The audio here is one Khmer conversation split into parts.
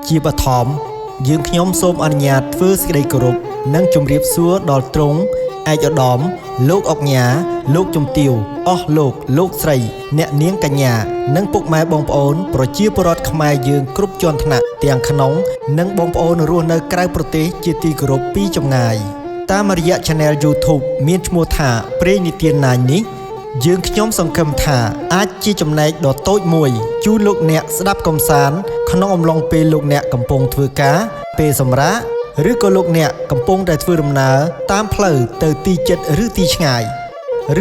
ជាបឋមយើងខ្ញុំសូមអនុញ្ញាតធ្វើសេចក្តីគោរពនិងជម្រាបសួរដល់ទ្រង់ឯកឧត្តមលោកអុកញ៉ាលោកជំទាវអស់លោកស្រីអ្នកនាងកញ្ញានិងពុកម៉ែបងប្អូនប្រជាពលរដ្ឋខ្មែរយើងគ្រប់ជាន់ថ្នាក់ទាំងក្នុងនិងបងប្អូនរស់នៅក្រៅប្រទេសជាទីគោរពពីចម្ងាយតាមរយៈ Channel YouTube មានឈ្មោះថាព្រេងនិទានណាញនេះយើងខ្ញុំសង្ឃឹមថាអាចជាចំណែកដ៏តូចមួយជូនលោកអ្នកស្ដាប់កំសាន្តក្នុងអំឡុងពេលលោកអ្នកកំពុងធ្វើការពេលសម្រាកឬក៏លោកអ្នកកំពុងតែធ្វើដំណើរតាមផ្លូវទៅទីជិតឬទីឆ្ងាយ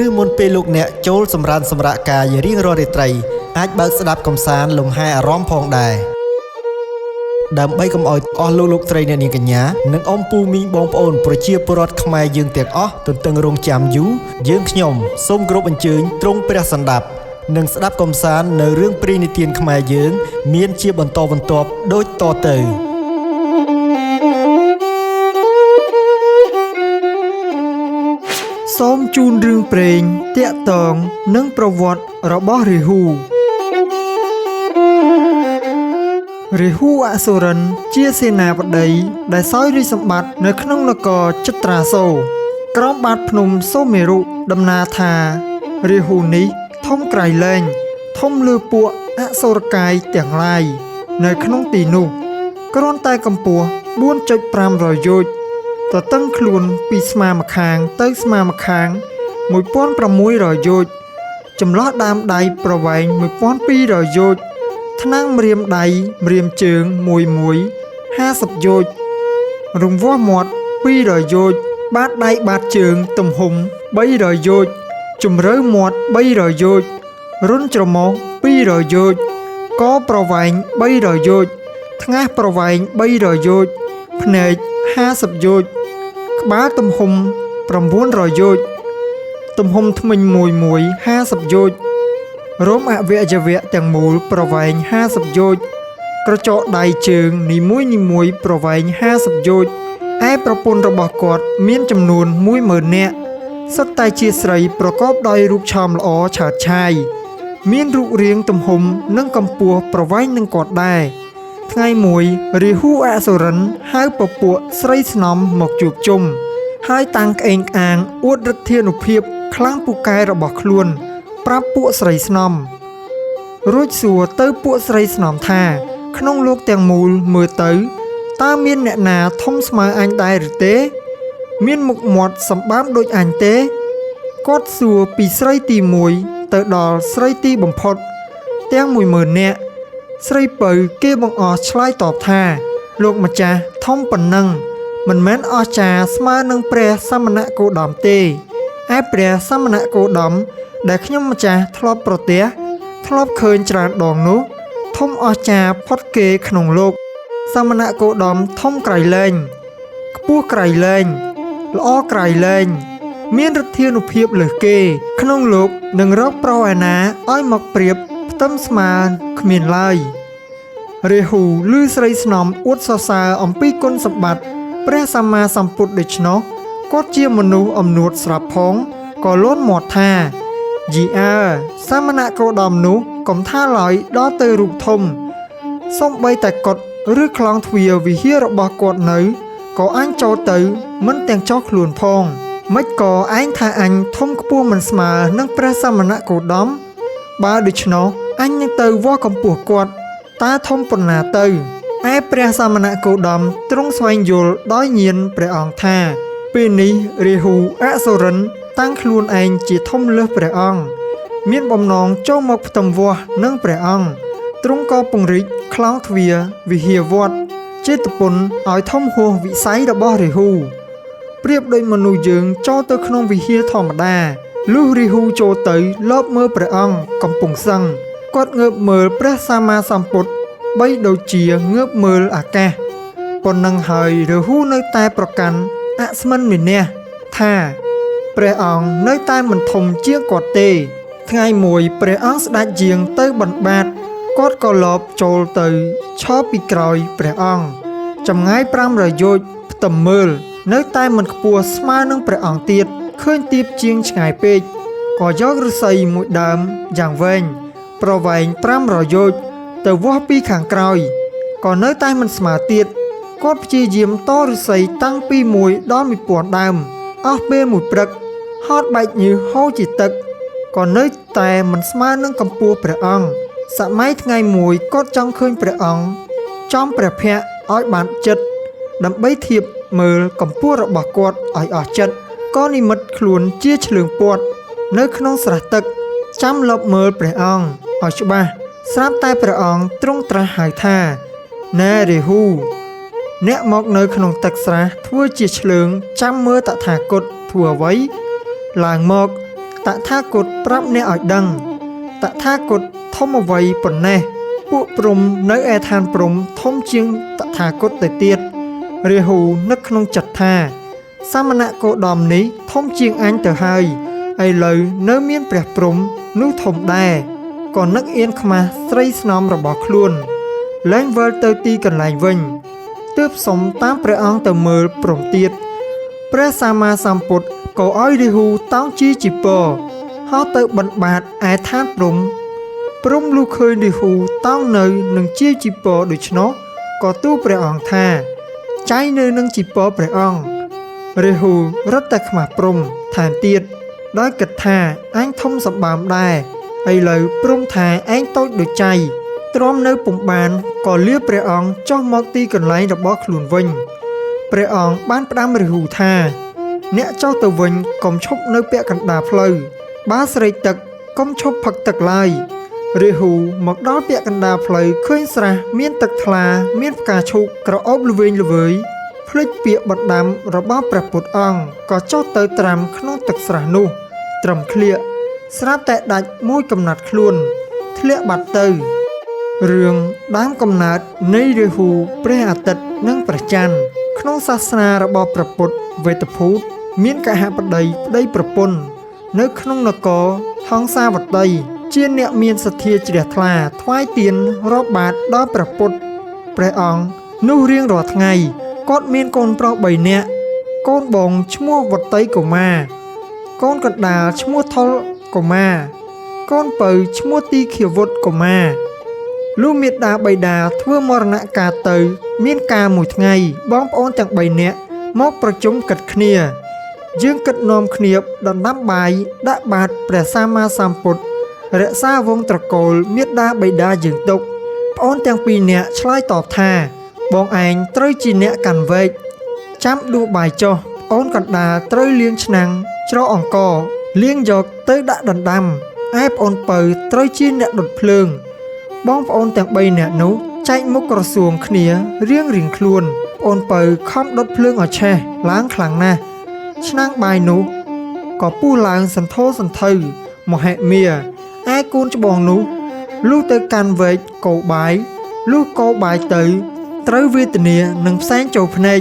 ឬមុនពេលលោកអ្នកចូលសម្រានសម្រាកកាយរៀងរាល់រាត្រីអាចបើកស្ដាប់កំសាន្តលំហែអារម្មណ៍ផងដែរដើម្បីកុំឲ្យអស់លោកស្រីអ្នកនាងកញ្ញានិងអ៊ំពូមីងបងប្អូនប្រជាពលរដ្ឋខ្មែរយើងទាំងអស់ទន្ទឹងរង់ចាំយូរយើងខ្ញុំសូមគោរពអញ្ជើញទ្រង់ព្រះសណ្ដាប់និងស្ដាប់កំសាន្តនៅរឿងព្រេងនិទានខ្មែរយើងមានជាបន្តបន្ទាប់ដូចតទៅសូមជូនរឿងព្រេងតាក់ទងនឹងប្រវត្តិរបស់រាហូអសុរិនជាសេនាបតីដែលសោយរាជសម្បត្តិនៅក្នុងនគរចិត្រាសូរក្រោមបាតភ្នំសូមេរុដំណាលថារាហូនេះធំក្រៃលែងធំលើពួកអសុរកាយទាំងឡាយនៅក្នុងទីនោះគ្រាន់តែកម្ពស់ 4.500 យោជន៍ទទឹងខ្លួនពីស្មាម្ខាងទៅស្មាម្ខាង 1600 យោជន៍ចម្លោះដើមដៃប្រវែង 1200 យោជន៍ថ្នាំងម្រាមដៃម្រាមជើងមួយ50 យោជន៍រង្វាស់មាត់200 យោជន៍បាតដៃបាតជើងទំហំ300 យោជន៍ជម្រៅមាត់300 យោជន៍រុនច្រមុះ200 យោជន៍កប្រវែង300 យោជន៍ថ្ងាសប្រវែង300 យោជន៍ភ្នែក50 យោជន៍ក្បាលទំហំ900 យោជន៍ទំហំធ្មេញមួយ50 យោជន៍រោមអវយវៈទាំងមូលប្រវែង50 យោជន៍ក្រចកដៃជើងនីមួយប្រវែង50 យោជន៍ឯប្រពន្ធរបស់គាត់មានចំនួន 10000 នាក់សុទ្ធតែជាស្រីប្រកបដោយរូបឆោមល្អឆើតឆាយមានរូបរាងទំហំនិងកម្ពស់ប្រវែងនឹងគាត់ដែរថ្ងៃមួយរាហូអសុរិនហៅពពួកស្រីស្នំមកជួបជុំហើយតាំងក្អេងក្អាងអួតឫទ្ធានុភាពខ្លាំងពូកែរបស់ខ្លួនប្រាប់ពួកស្រីស្នំរួចសួរទៅពួកស្រីស្នំថាក្នុងលោកទាំងមូលមើលទៅតើមានអ្នកណាធំស្មើអញដែរឬទេមានមុខមាត់សម្បើមដូចអញទេគាត់សួរពីស្រីទី1ទៅដល់ស្រីទីបំផុតទាំង 10000 នាក់ស្រីពៅគេបង្អស់ឆ្លើយតបថាលោកម្ចាស់ធំប៉ុណ្ណឹងមិនមែនអស្ចារ្យស្មើនឹងព្រះសមណគោតមទេឯព្រះសមណគោតមដែលខ្ញុំម្ចាស់ធ្លាប់ប្រទះធ្លាប់ឃើញច្រើនដងនោះធំអស្ចារ្យផុតគេក្នុងលោកសមណគោតមធំក្រៃលែងខ្ពស់ក្រៃលែងល្អក្រៃលែងមានឫទ្ធានុភាពលើសគេក្នុងលោកនឹងរកប្រុសឯណាឲ្យមកប្រៀបផ្ទឹមស្មើគ្មានឡើយរាហូឮស្រីស្នំអួតសរសើរអំពីគុណសម្បត្តិព្រះសម្មាសម្ពុទ្ធដូច្នោះគាត់ជាមនុស្សអំនួតស្រាប់ផងក៏លន់មាត់ថាយីអើសមណគោតមនោះកុំថាឡើយដល់ទៅរូបធំសំបីតែកុដិឬខ្លងទ្វារវិហាររបស់គាត់នៅក៏អញចូលទៅមិនទាំងចោះខ្លួនផងមិនក៏ឯងថាអញធំខ្ពស់មិនស្មើនឹងព្រះសមណគោតមបើដូច្នោះអញនឹងទៅវាស់កម្ពស់គាត់តើធំប៉ុណ្ណាទៅឯព្រះសមណគោតមទ្រង់ស្វែងយល់ដោយញាណព្រះអង្គថាពេលនេះរាហូអសុរិនតាំងខ្លួនឯងជាធំលើសព្រះអង្គមានបំណងចូលមកផ្ទឹមវាស់នឹងព្រះអង្គទ្រង់ក៏ពង្រីកខ្លោងទ្វារវិហារវត្តចេតពុនឲ្យធំហួសវិស័យរបស់រាហូប្រៀបដូចមនុស្សយើងចូលទៅក្នុងវិហារធម្មតាលុះរាហូចូលទៅលបមើលព្រះអង្គកំពុងសឹងគាត់ងើបមើលព្រះសម្មាសម្ពុទ្ធបីដូចជាងើបមើលអាកាសប៉ុណ្ណឹងហើយរាហូនៅតែប្រកាន់អស្មិនមានះថាព្រះអង្គនៅតែមិនធំជាងគាត់ទេថ្ងៃមួយព្រះអង្គស្ដេចយាងទៅបណ្ឌបាតគាត់ក៏លបចូលទៅឈរពីក្រោយព្រះអង្គចម្ងាយ500 យោជន៍ផ្ទឹមមើលនៅតែមិនខ្ពស់ស្មើនឹងព្រះអង្គទៀតឃើញទៀបជាងឆ្ងាយពេកក៏យកឫស្សីមួយដើមយ៉ាងវែងប្រវែង500 យោជន៍ទៅវាស់ពីខាងក្រោយ ក៏នៅតែមិនស្មើទៀតគាត់ព្យាយាមតឫស្សីតាំងពី1ដល់1000ដើមអស់ពេលមួយព្រឹកហត់បែកញើសហូរជាទឹកក៏នៅតែមិនស្មើនឹងកម្ពស់ព្រះអង្គសម័យថ្ងៃមួយគាត់ចង់ឃើញព្រះអង្គចំព្រះភ័ក្ត្រឲ្យបានចិត្តដើម្បីធៀបមើលកម្ពស់របស់គាត់ឲ្យអស់ចិត្តក៏និមិត្តខ្លួនជាឆ្លើងព័ទ្ធនៅក្នុងស្រះទឹកចាំលបមើលព្រះអង្គឲ្យច្បាស់ស្រាប់តែព្រះអង្គទ្រង់ត្រាស់ហៅថាណែរាហូអ្នកមកនៅក្នុងទឹកស្រះធ្វើជាឆ្លើងចាំមើលតថាគតធ្វើអ្វីឡើងមកតថាគតប្រាប់អ្នកឲ្យដឹងតថាគតធំអ្វីប៉ុណ្ណេះពួកព្រំនៅឯឋានព្រំធំជាងតថាគតទៅទៀតរាហូនឹកក្នុងចិត្តថាសមណគោតមនេះធំជាងអញទៅហើយឥឡូវនៅមានព្រះព្រំនោះធំដែរក៏នឹកអៀនខ្មាស់ស្រីស្នំរបស់ខ្លួនលែងវិលទៅទីកន្លែងវិញទើបសុំតាមព្រះអង្គទៅមើលព្រំទៀតព្រះសម្មាសម្ពុទ្ធក៏ឲ្យរាហូតោងជាជីពរហោះទៅបិណ្ឌបាតឯឋានព្រំលុះឃើញរាហូតោងនៅនឹងជាជីពរដូច្នោះក៏ទូលព្រះអង្គថាចៃនៅនឹងជីពរព្រះអង្គរាហូរត់តែខ្មាស់ព្រំថែមទៀតដោយគិតថាអញធំសម្បើមដែរឥឡូវព្រំថាឯងតូចដូចចៃទ្រាំនៅពុំបានក៏លាព្រះអង្គចុះមកទីកន្លែងរបស់ខ្លួនវិញព្រះអង្គបានផ្ដាំរាហូថាអ្នកចុះទៅវិញកុំឈប់នៅពាក់កណ្ដាលផ្លូវបើស្រេកទឹកកុំឈប់ផឹកទឹកឡើយរាហូមកដល់ពាក់កណ្ដាលផ្លូវឃើញស្រះមានទឹកថ្លាមានផ្កាឈូកក្រអូបល្វែងល្វើយភ្លេចពាក្យបណ្ដាំរបស់ព្រះពុទ្ធអង្គក៏ចុះទៅត្រាំក្នុងទឹកស្រះនោះត្រឹមក្លៀកស្រាប់តែដាច់មួយកំណាត់ខ្លួនធ្លាក់បាត់ទៅរឿងដើមកំណើតនៃរាហូព្រះអាទិត្យនិងព្រះច័ន្ទក្នុងសាសនារបស់ព្រះពុទ្ធវេទភូតមានកហបតីប្តីប្រពន្ធនៅក្នុងនគរហង្សាវតីជាអ្នកមានសទ្ធាជ្រះថ្លាថ្វាយទានរាប់បាតដល់ព្រះពុទ្ធព្រះអង្គនោះរៀងរាល់ថ្ងៃគាត់មានកូនប្រុស3នាក់កូនបងឈ្មោះវតីកុមារកូនកណ្ដាលឈ្មោះថុលកុមារកូនពៅឈ្មោះទីឃាវុត្តកុមារលុះមេដាបិតាធ្វើមរណកាលទៅមានការមួយថ្ងៃបងប្អូនទាំង3នាក់មកប្រជុំគិតគ្នាយើងគិតនាំគ្នាដណ្ដាំបាយដាក់បាតព្រះសម្មាសម្ពុទ្ធរក្សាវង្សត្រកូលមេដាបិតាយើងទុកប្អូនទាំង2នាក់ឆ្លើយតបថាបងឯងត្រូវជាអ្នកកាន់វែកចាំដួសបាយចុះប្អូនកណ្ដាលត្រូវលាងឆ្នាំងច្រកអង្ករលាងយកទៅដាក់ដណ្ដាំឯប្អូនពៅត្រូវជាអ្នកដុតភ្លើងបងប្អូនទាំង3នាក់នោះចែកមុខក្រសួងគ្នារៀងខ្លួនប្អូនពៅខំដុតភ្លើងឲ្យឆេះឡើងខ្លាំងណាស់ឆ្នាំងបាយនោះក៏ពុះឡើងសន្ធោសន្ធៅមហិមាឯកូនច្បងនោះលុះទៅកាន់វែកកោបាយលុះកោបាយទៅត្រូវវេទនានឹងផ្សែងចូលភ្នែក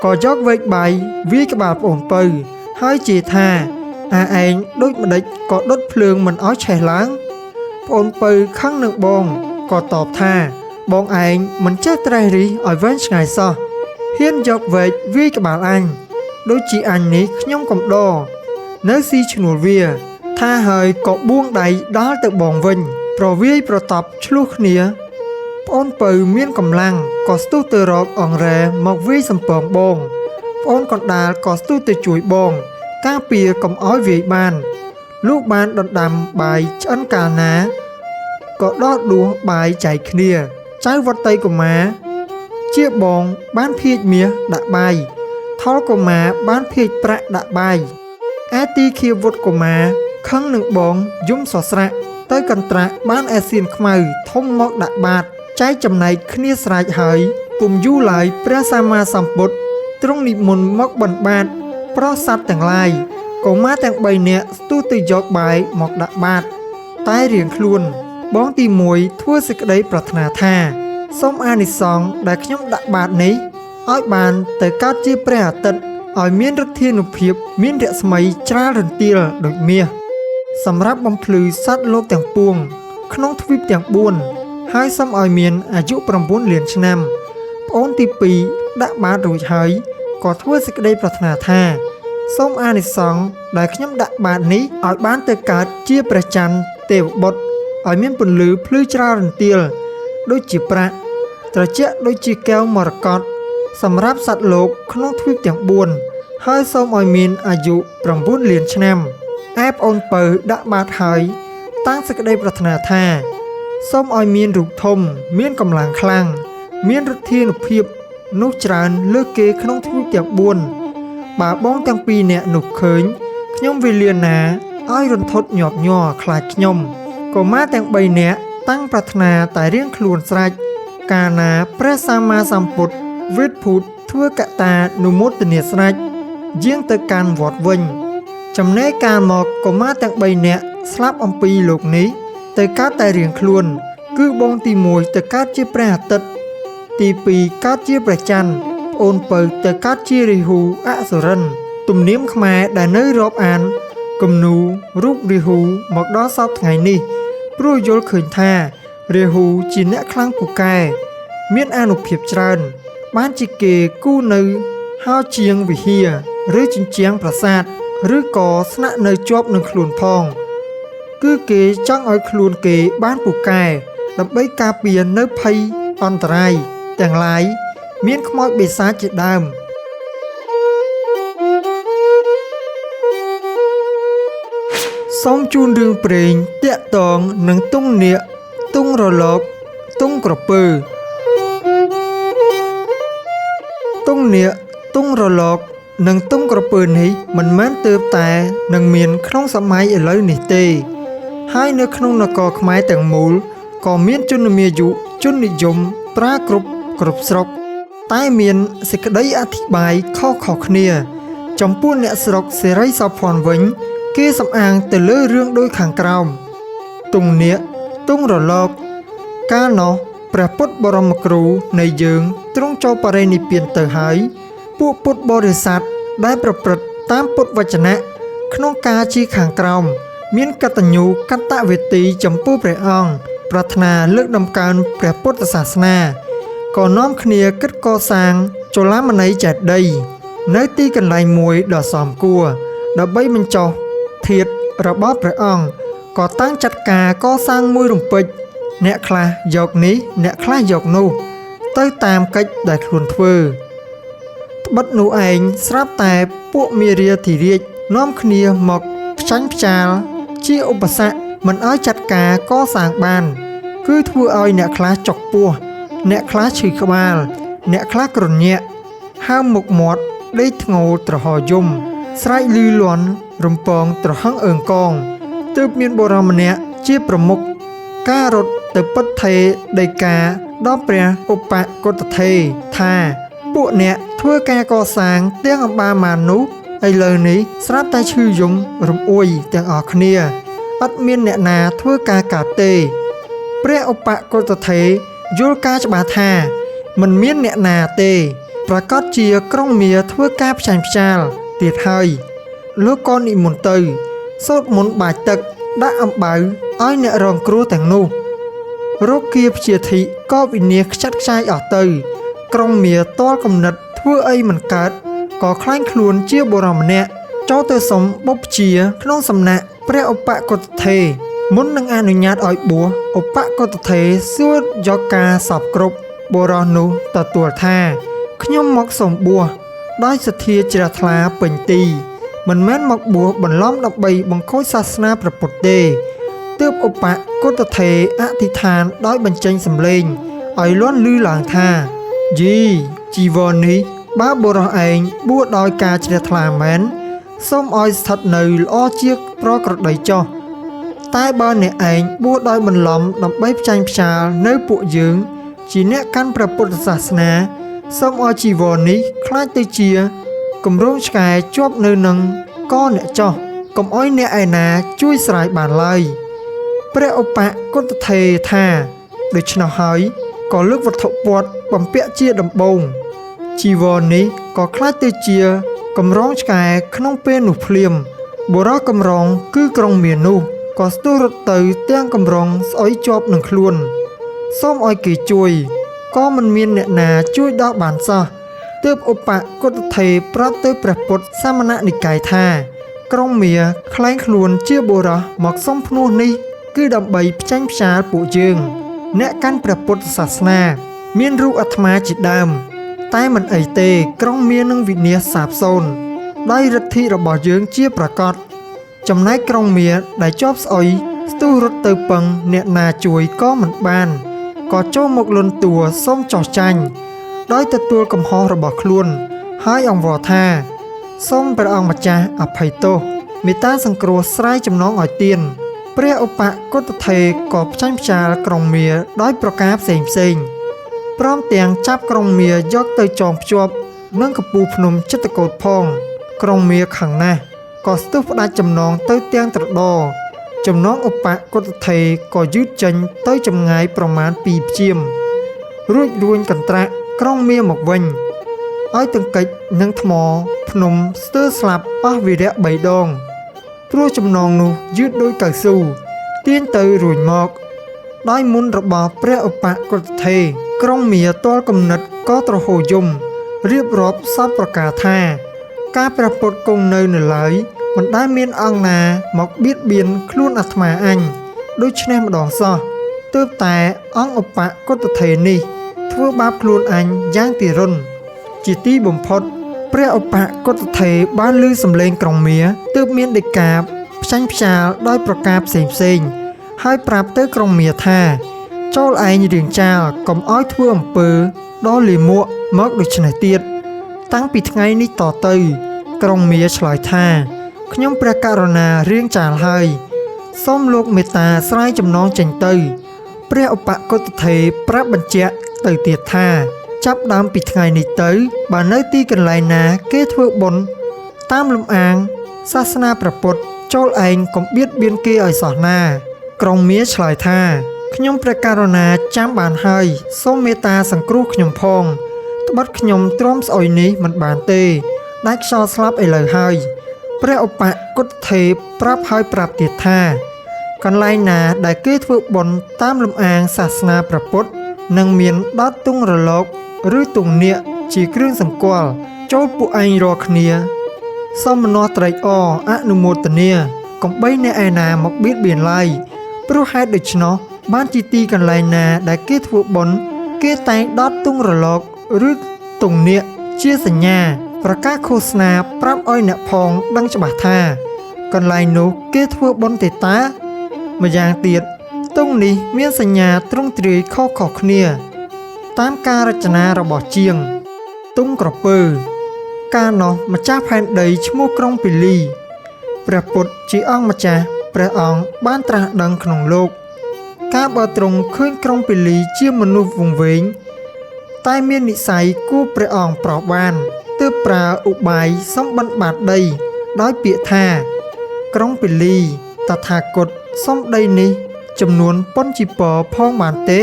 ក៏យកវែកបាយវាយក្បាលប្អូនពៅហើយជេរថាឯងដូចម្ដេចក៏ដុតភ្លើងមិនឲ្យឆេះឡើងប្អូនពៅខឹងនឹងបងក៏តបថាបងឯងមិនចេះត្រេះរិះឲ្យវែងឆ្ងាយសោះហ៊ានយកវែកវាយក្បាលអញដូចជាអញនេះខ្ញុំកំដរនៅស៊ីឈ្នួលវាថាហើយក៏បួងដៃដល់ទៅបងវិញប្រវាយប្រតប់ឆ្លោះគ្នាប្អូនពៅមានកម្លាំងក៏ស្ទុះទៅរកអង្រែមកវាយសំពងបងប្អូនកណ្ដាលក៏ស្ទុះទៅជួយបងការពារកុំឲ្យវាយបានលុះបានដណ្ដាំបាយឆ្អិនកាលណាក៏ដកដួសបាយចែកគ្នាចៅវតីកុមារជាបងបានភៀកមាសដាក់បាយថុលកុមារបានភៀកប្រាក់ដាក់បាយឯទីឃាវុត្តកុមារខឹងនឹងបងយំសស្រាក់ទៅកន្ត្រាក់បានឯសៀនខ្មៅធំមកដាក់បាតចែកចំណែកគ្នាស្រេចហើយពុំយូរឡើយព្រះសម្មាសម្ពុទ្ធទ្រង់និមន្តមកបិណ្ឌបាតប្រោសសត្វទាំងឡាយកុមារទាំង3នាក់ស្ទុះទៅយកបាយមកដាក់បាតតែរៀងខ្លួនបងទី1ធ្វើសេចក្តីប្រាថ្នាថាសូមអានិសង្សដែលខ្ញុំដាក់បាតនេះឲ្យបានទៅកើតជាព្រះអាទិត្យឲ្យមានឫទ្ធានុភាពមានរស្មីច្រាលរន្ទាលដូចមាសសម្រាប់បំភ្លឺសត្វលោកទាំងពួងក្នុងទ្វីបទាំង4ហើយសូមឲ្យមានអាយុ9លានឆ្នាំប្អូនទី2ដាក់បាតរួចហើយក៏ធ្វើសេចក្តីប្រាថ្នាថាសូមអានិសង្សដែលខ្ញុំដាក់បាតនេះឲ្យបានទៅកើតជាព្រះច័ន្ទទេវបុត្រឲ្យមានពន្លឺភ្លឺច្រាលរន្ទាលដូចជាប្រាក់ ត្រជាក់ដូចជាកែវមរកតសម្រាប់សត្វលោកក្នុងទ្វីបទាំង4ហើយសូមឲ្យមានអាយុ9លានឆ្នាំឯប្អូនពៅដាក់បាតហើយតាំងសេចក្តីប្រាថ្នាថាសូមឲ្យមានរូបធំមានកម្លាំងខ្លាំងមានឫទ្ធានុភាពនោះច្រើនលើសគេក្នុងទ្វីបទាំង4បើបងទាំងពីរនាក់នោះឃើញខ្ញុំវេលាណាឲ្យរន្ធត់ញាប់ញ័រខ្លាចខ្ញុំកុមារទាំង3នាក់តាំងប្រាថ្នាតែរៀងខ្លួនស្រេចកាលណាព្រះសម្មាសម្ពុទ្ធវេទភូតធ្វើកតានុមោទនាស្រេចយាងទៅកាន់វត្តវិញចំណែកកាលមកកុមារទាំង3នាក់ស្លាប់អំពីលោកនេះទៅកើតតែរៀងខ្លួនគឺបងទី1ទៅកើតជាព្រះអាទិត្យទី2កើតជាព្រះច័ន្ទប្អូនពៅទៅកើតជារាហូអសុរិនទំនៀមខ្មែរដែលនៅរាប់អានគំនូរូបរាហូមកដល់សពថ្ងៃនេះព្រោះយល់ឃើញថារាហូជាអ្នកខ្លាំងពូកែមានអានុភាពច្រើនបានជាគេគូនៅហោជាងវិហារឬជញ្ជាំងប្រាសាទឬក៏ស្នាក់នៅជាប់នឹងខ្លួនផងគឺគេចង់ឲ្យខ្លួនគេបានពូកែដើម្បីការពារនៅភ័យអន្តរាយទាំងឡាយមានខ្មោចបិសាចជាដើមសូមជូនរឿងព្រេងតាក់ទងនឹងទង់នាគទង់រលកទង់ក្រពើទង់នាគទង់រលកនិងទង់ក្រពើនេះមិនមែនទើបតែនឹងមានក្នុងសម័យឥឡូវនេះទេហើយនៅក្នុងនគរខ្មែរទាំងមូលក៏មានជនមាយុជននិយមប្រើគ្រប់ស្រុកតែមានសេចក្តីអធិប្បាយខុសៗគ្នាចំពោះអ្នកស្រុកសេរីសោភ័ណ្ឌវិញគេសំអាងទៅលើរឿងដូចខាងក្រោមទង់នាគទង់រលកកាលនោះព្រះពុទ្ធបរមគ្រូនៃយើងទ្រង់ចូលបរិនិព្វានទៅហើយពួកពុទ្ធបរិស័ទដែលប្រព្រឹត្តតាមពុទ្ធវចនៈក្នុងការជាខាងក្រោមមានកតញ្ញូកតវេទីចំពោះព្រះអង្គប្រាថ្នាលើកដំកើងព្រះពុទ្ធសាសនាក៏នាំគ្នាគិតកសាងចលមនីចេតិយនៅទីកន្លែងមួយដ៏សមគួរដើម្បីបញ្ចុះធាតុរបស់ព្រះអង្គក៏តាំងចាត់ការកសាងមួយរំពេចអ្នកខ្លះយកនេះអ្នកខ្លះយកនោះទៅតាមកិច្ចដែលខ្លួនធ្វើត្បិតនោះឯងស្រាប់តែពួកមេរាធិរាជនាំគ្នាមកផ្ចាញ់ផ្ចាលជាឧបសគ្គមិនឲ្យចាត់ការកសាងបានគឺធ្វើឲ្យអ្នកខ្លះចុកពោះអ្នកខ្លះឈឺក្បាលអ្នកខ្លះក្រញាក់ហើមមុខមាត់ដេកធ្ងោត្រហយំស្រែកលឺលាន់រំពងត្រហឹងអើងកងទើបមានបុរសម្នាក់ជាប្រមុខការរត់ទៅពិតថេរដីកាដល់ព្រះឧបកុតថេរថាពួកអ្នកធ្វើការកសាងទាំងអម្បាលម៉ាននោះឥឡូវនេះស្រាប់តែឈឺយំរំអួយទាំងអស់គ្នាអត់មានអ្នកណាធ្វើការកើតទេព្រះឧបកុតថេរយល់ការច្បាស់ថាមិនមានអ្នកណាទេប្រកាសជាក្រុងមារធ្វើការផ្ចាញ់ផ្ចាលទៀតហើយលោកក៏និមន្តទៅសូត្រមន្តបាចទឹកដាក់អំបៅឲ្យអ្នករងគ្រោះទាំងនោះរោគគាព្យាធិក៏វិនាសខ្ចាត់ខ្ចាយអស់ទៅក្រុងមារតល់គំនិតធ្វើអីមិនកើតក៏ខ្លាញ់ខ្លួនជាបុរសម្នាក់ចូលទៅសុំបុព្វជាក្នុងសំណាក់ព្រះឧបកុតថេរមុននឹងអនុញ្ញាតឲ្យបួសឧបកុតថេរសួរយកការសពគ្រប់បុរសនោះទទួលថាខ្ញុំមកសុំបួសដោយសទ្ធាជ្រះថ្លាពេញទីមិនមែនមកបួសបន្លំដើម្បីបង្ខូចសាសនាព្រះពុទ្ធទេទើបឧបកុតថេរអធិដ្ឋានដោយបញ្ចេញសម្លេងឲ្យលាន់ឮឡើងថាយីជីវរនេះបើបុរសឯងបួសដោយការជ្រះថ្លាមែនសូមឲ្យស្ថិតនៅល្អជាប្រក្រតីចុះតែបើអ្នកឯងបួសដោយបន្លំដើម្បីផ្ចាញ់ផ្ចាលនៅពួកយើងជាអ្នកកាន់ព្រះពុទ្ធសាសនាសូមឲ្យជីវរនេះខ្លាចទៅជាគម្រោងឆ្កែជាប់នៅនឹងកអ្នកចោះកុំឲ្យអ្នកឯណាជួយស្រាយបានឡើយព្រះឧបកុតថេរថាដូច្នោះហើយក៏លើកវត្ថុពាត់បំពាក់ជាដំបូងជីវរនេះក៏ខ្លាចទៅជាកម្រងឆ្កែក្នុងពេលនោះភ្លាមបុរសកម្រងគឺក្រុងមារនោះក៏ស្ទុះរត់ទៅទាំងកម្រងស្អុយជាប់នឹងខ្លួនសូមឲ្យគេជួយក៏មិនមានអ្នកណាជួយដោះបានសោះទើបឧបកុតថេរប្រាប់ទៅព្រះពុទ្ធសាមណនិកាយថាក្រុងមារខ្លែងខ្លួនជាបុរសមកសុំភ្នោះនេះគឺដើម្បីផ្ចាញ់ផ្ចាលពួកយើងអ្នកកាន់ព្រះពុទ្ធសាសនា មានរូបអាត្មាជាដើមតែមិនអីទេក្រុងមាសនឹងវិនាសសាបសូន្យដោយឫទ្ធិរបស់យើងជាប្រកបចំណែកក្រុងមាសដែលជាប់ស្អុយស្ទុះរត់ទៅពឹងអ្នកណាជួយក៏មិនបានក៏ចូលមកលន់តួសូមចោះចាញ់ដោយទទួលកំហុសរបស់ខ្លួនហើយអង្វរថាសូមព្រះអង្គម្ចាស់អភ័យទោសមេត្តាសង្គ្រោះស្រាយចំណងឲ្យទៀនព្រះឧបកុតថេរក៏ផ្ចាញ់ផ្ចាលក្រុងមាសដោយប្រការផ្សេងព្រមទាំងចាប់ក្រុងមាសយកទៅចងភ្ជាប់នឹងកំពូលភ្នំចិត្តកោដ្ឋផងក្រុងមាសខាងណាស់ក៏ស្ទុះផ្ដាច់ចំណងទៅទាំងត្រដចំណងឧបកុតថេរក៏យឺតចេញទៅចម្ងាយប្រមាណ2ព្យាមរួចរួញកន្ត្រាក់ក្រុងមាសមកវិញឲ្យទង្គិចនឹងថ្មភ្នំស្ទើរស្លាប់អស់វិរៈ3ដងព្រោះចំណងនោះយឺតដូចកៅស៊ូទាញទៅរួញមកដោយមុនរបស់ព្រះឧបកុតថេរក្រុងមាសទាល់គំនិតក៏ទ្រហោយំរៀបរាប់សពប្រការថាការព្រះពុទ្ធគង់នៅឡើយមិនដែលមានអង្គណាមកបៀតបៀនខ្លួនអាត្មាអញដូច្នេះម្ដងសោះទើបតែអង្គឧបកុតថេរនេះធ្វើបាបខ្លួនអញយ៉ាងទារុណជាទីបំផុតព្រះឧបកុតថេរបានឮសំឡេងក្រុងមាសទើបមានដីកាផ្ចាញ់ផ្ចាលដោយប្រការផ្សេងហើយប្រាប់ទៅក្រុងមាសថាចូលឯងរៀងចាលកុំឲ្យធ្វើអំពើដល់លាមកមកដូចនេះទៀតតាំងពីថ្ងៃនេះតទៅក្រុងមាសឆ្លើយថាខ្ញុំព្រះករុណារៀងចាលហើយសូមលោកមេត្តាស្រាយចំណងចេញទៅព្រះឧបកុតថេរប្រាប់បញ្ជាក់ទៅទៀតថាចាប់ដើមពីថ្ងៃនេះទៅបើនៅទីកន្លែងណាគេធ្វើបុណ្យតាមលំអាងសាសនាព្រះពុទ្ធចូលឯងកុំបៀតបៀនគេឲ្យសោះណាក្រុងមាសឆ្លើយថាខ្ញុំព្រះករុណាចាំបានហើយសូមមេត្តាសង្គ្រោះខ្ញុំផងត្បិតខ្ញុំទ្រាំស្អុយនេះមិនបានទេដាច់ខ្យល់ស្លាប់ឥឡូវហើយព្រះឧបកុតថេរប្រាប់ហើយប្រាប់ទៀតថាកន្លែងណាដែលគេធ្វើបុណ្យតាមលំអាងសាសនាព្រះពុទ្ធនឹងមានដតទុងរលកឬទុងនាគជាគ្រឿងសម្គាល់ចូលពួកឯងរាល់គ្នាសូមមនោត្រេកអរអនុមោទនាកុំបីអ្នកឯណាមកបៀតបៀនឡើយព្រោះហេតុដូច្នោះបានជាទីកន្លែងណាដែលគេធ្វើបុណ្យគេតែងដតទុងរលកឬទុងនាគជាសញ្ញាប្រកាសឃោសនាប្រាប់ឲ្យអ្នកផងដឹងច្បាស់ថាកន្លែងនោះគេធ្វើបុណ្យទេតាម្យ៉ាងទៀតទុងនេះមានសញ្ញាទ្រង់ទ្រាយខុសៗគ្នាតាមការរចនារបស់ជាងទុងក្រពើកាលនោះម្ចាស់ផែនដីឈ្មោះក្រុងពាលីព្រះពុទ្ធជាអង្គម្ចាស់ព្រះអង្គបានត្រាស់ដឹងក្នុងលោកការបើទ្រង់ឃើញក្រុងពាលីជាមនុស្សវង្វេងតែមាននិស្ស័យគួរព្រះអង្គប្រោសបានទើបប្រើឧបាយសម្បិណ្ឌបាតដីដោយពាក្យថាក្រុងពាលីតថាគតសុំដីនេះចំនួនប៉ុនជីពរផងបានទេ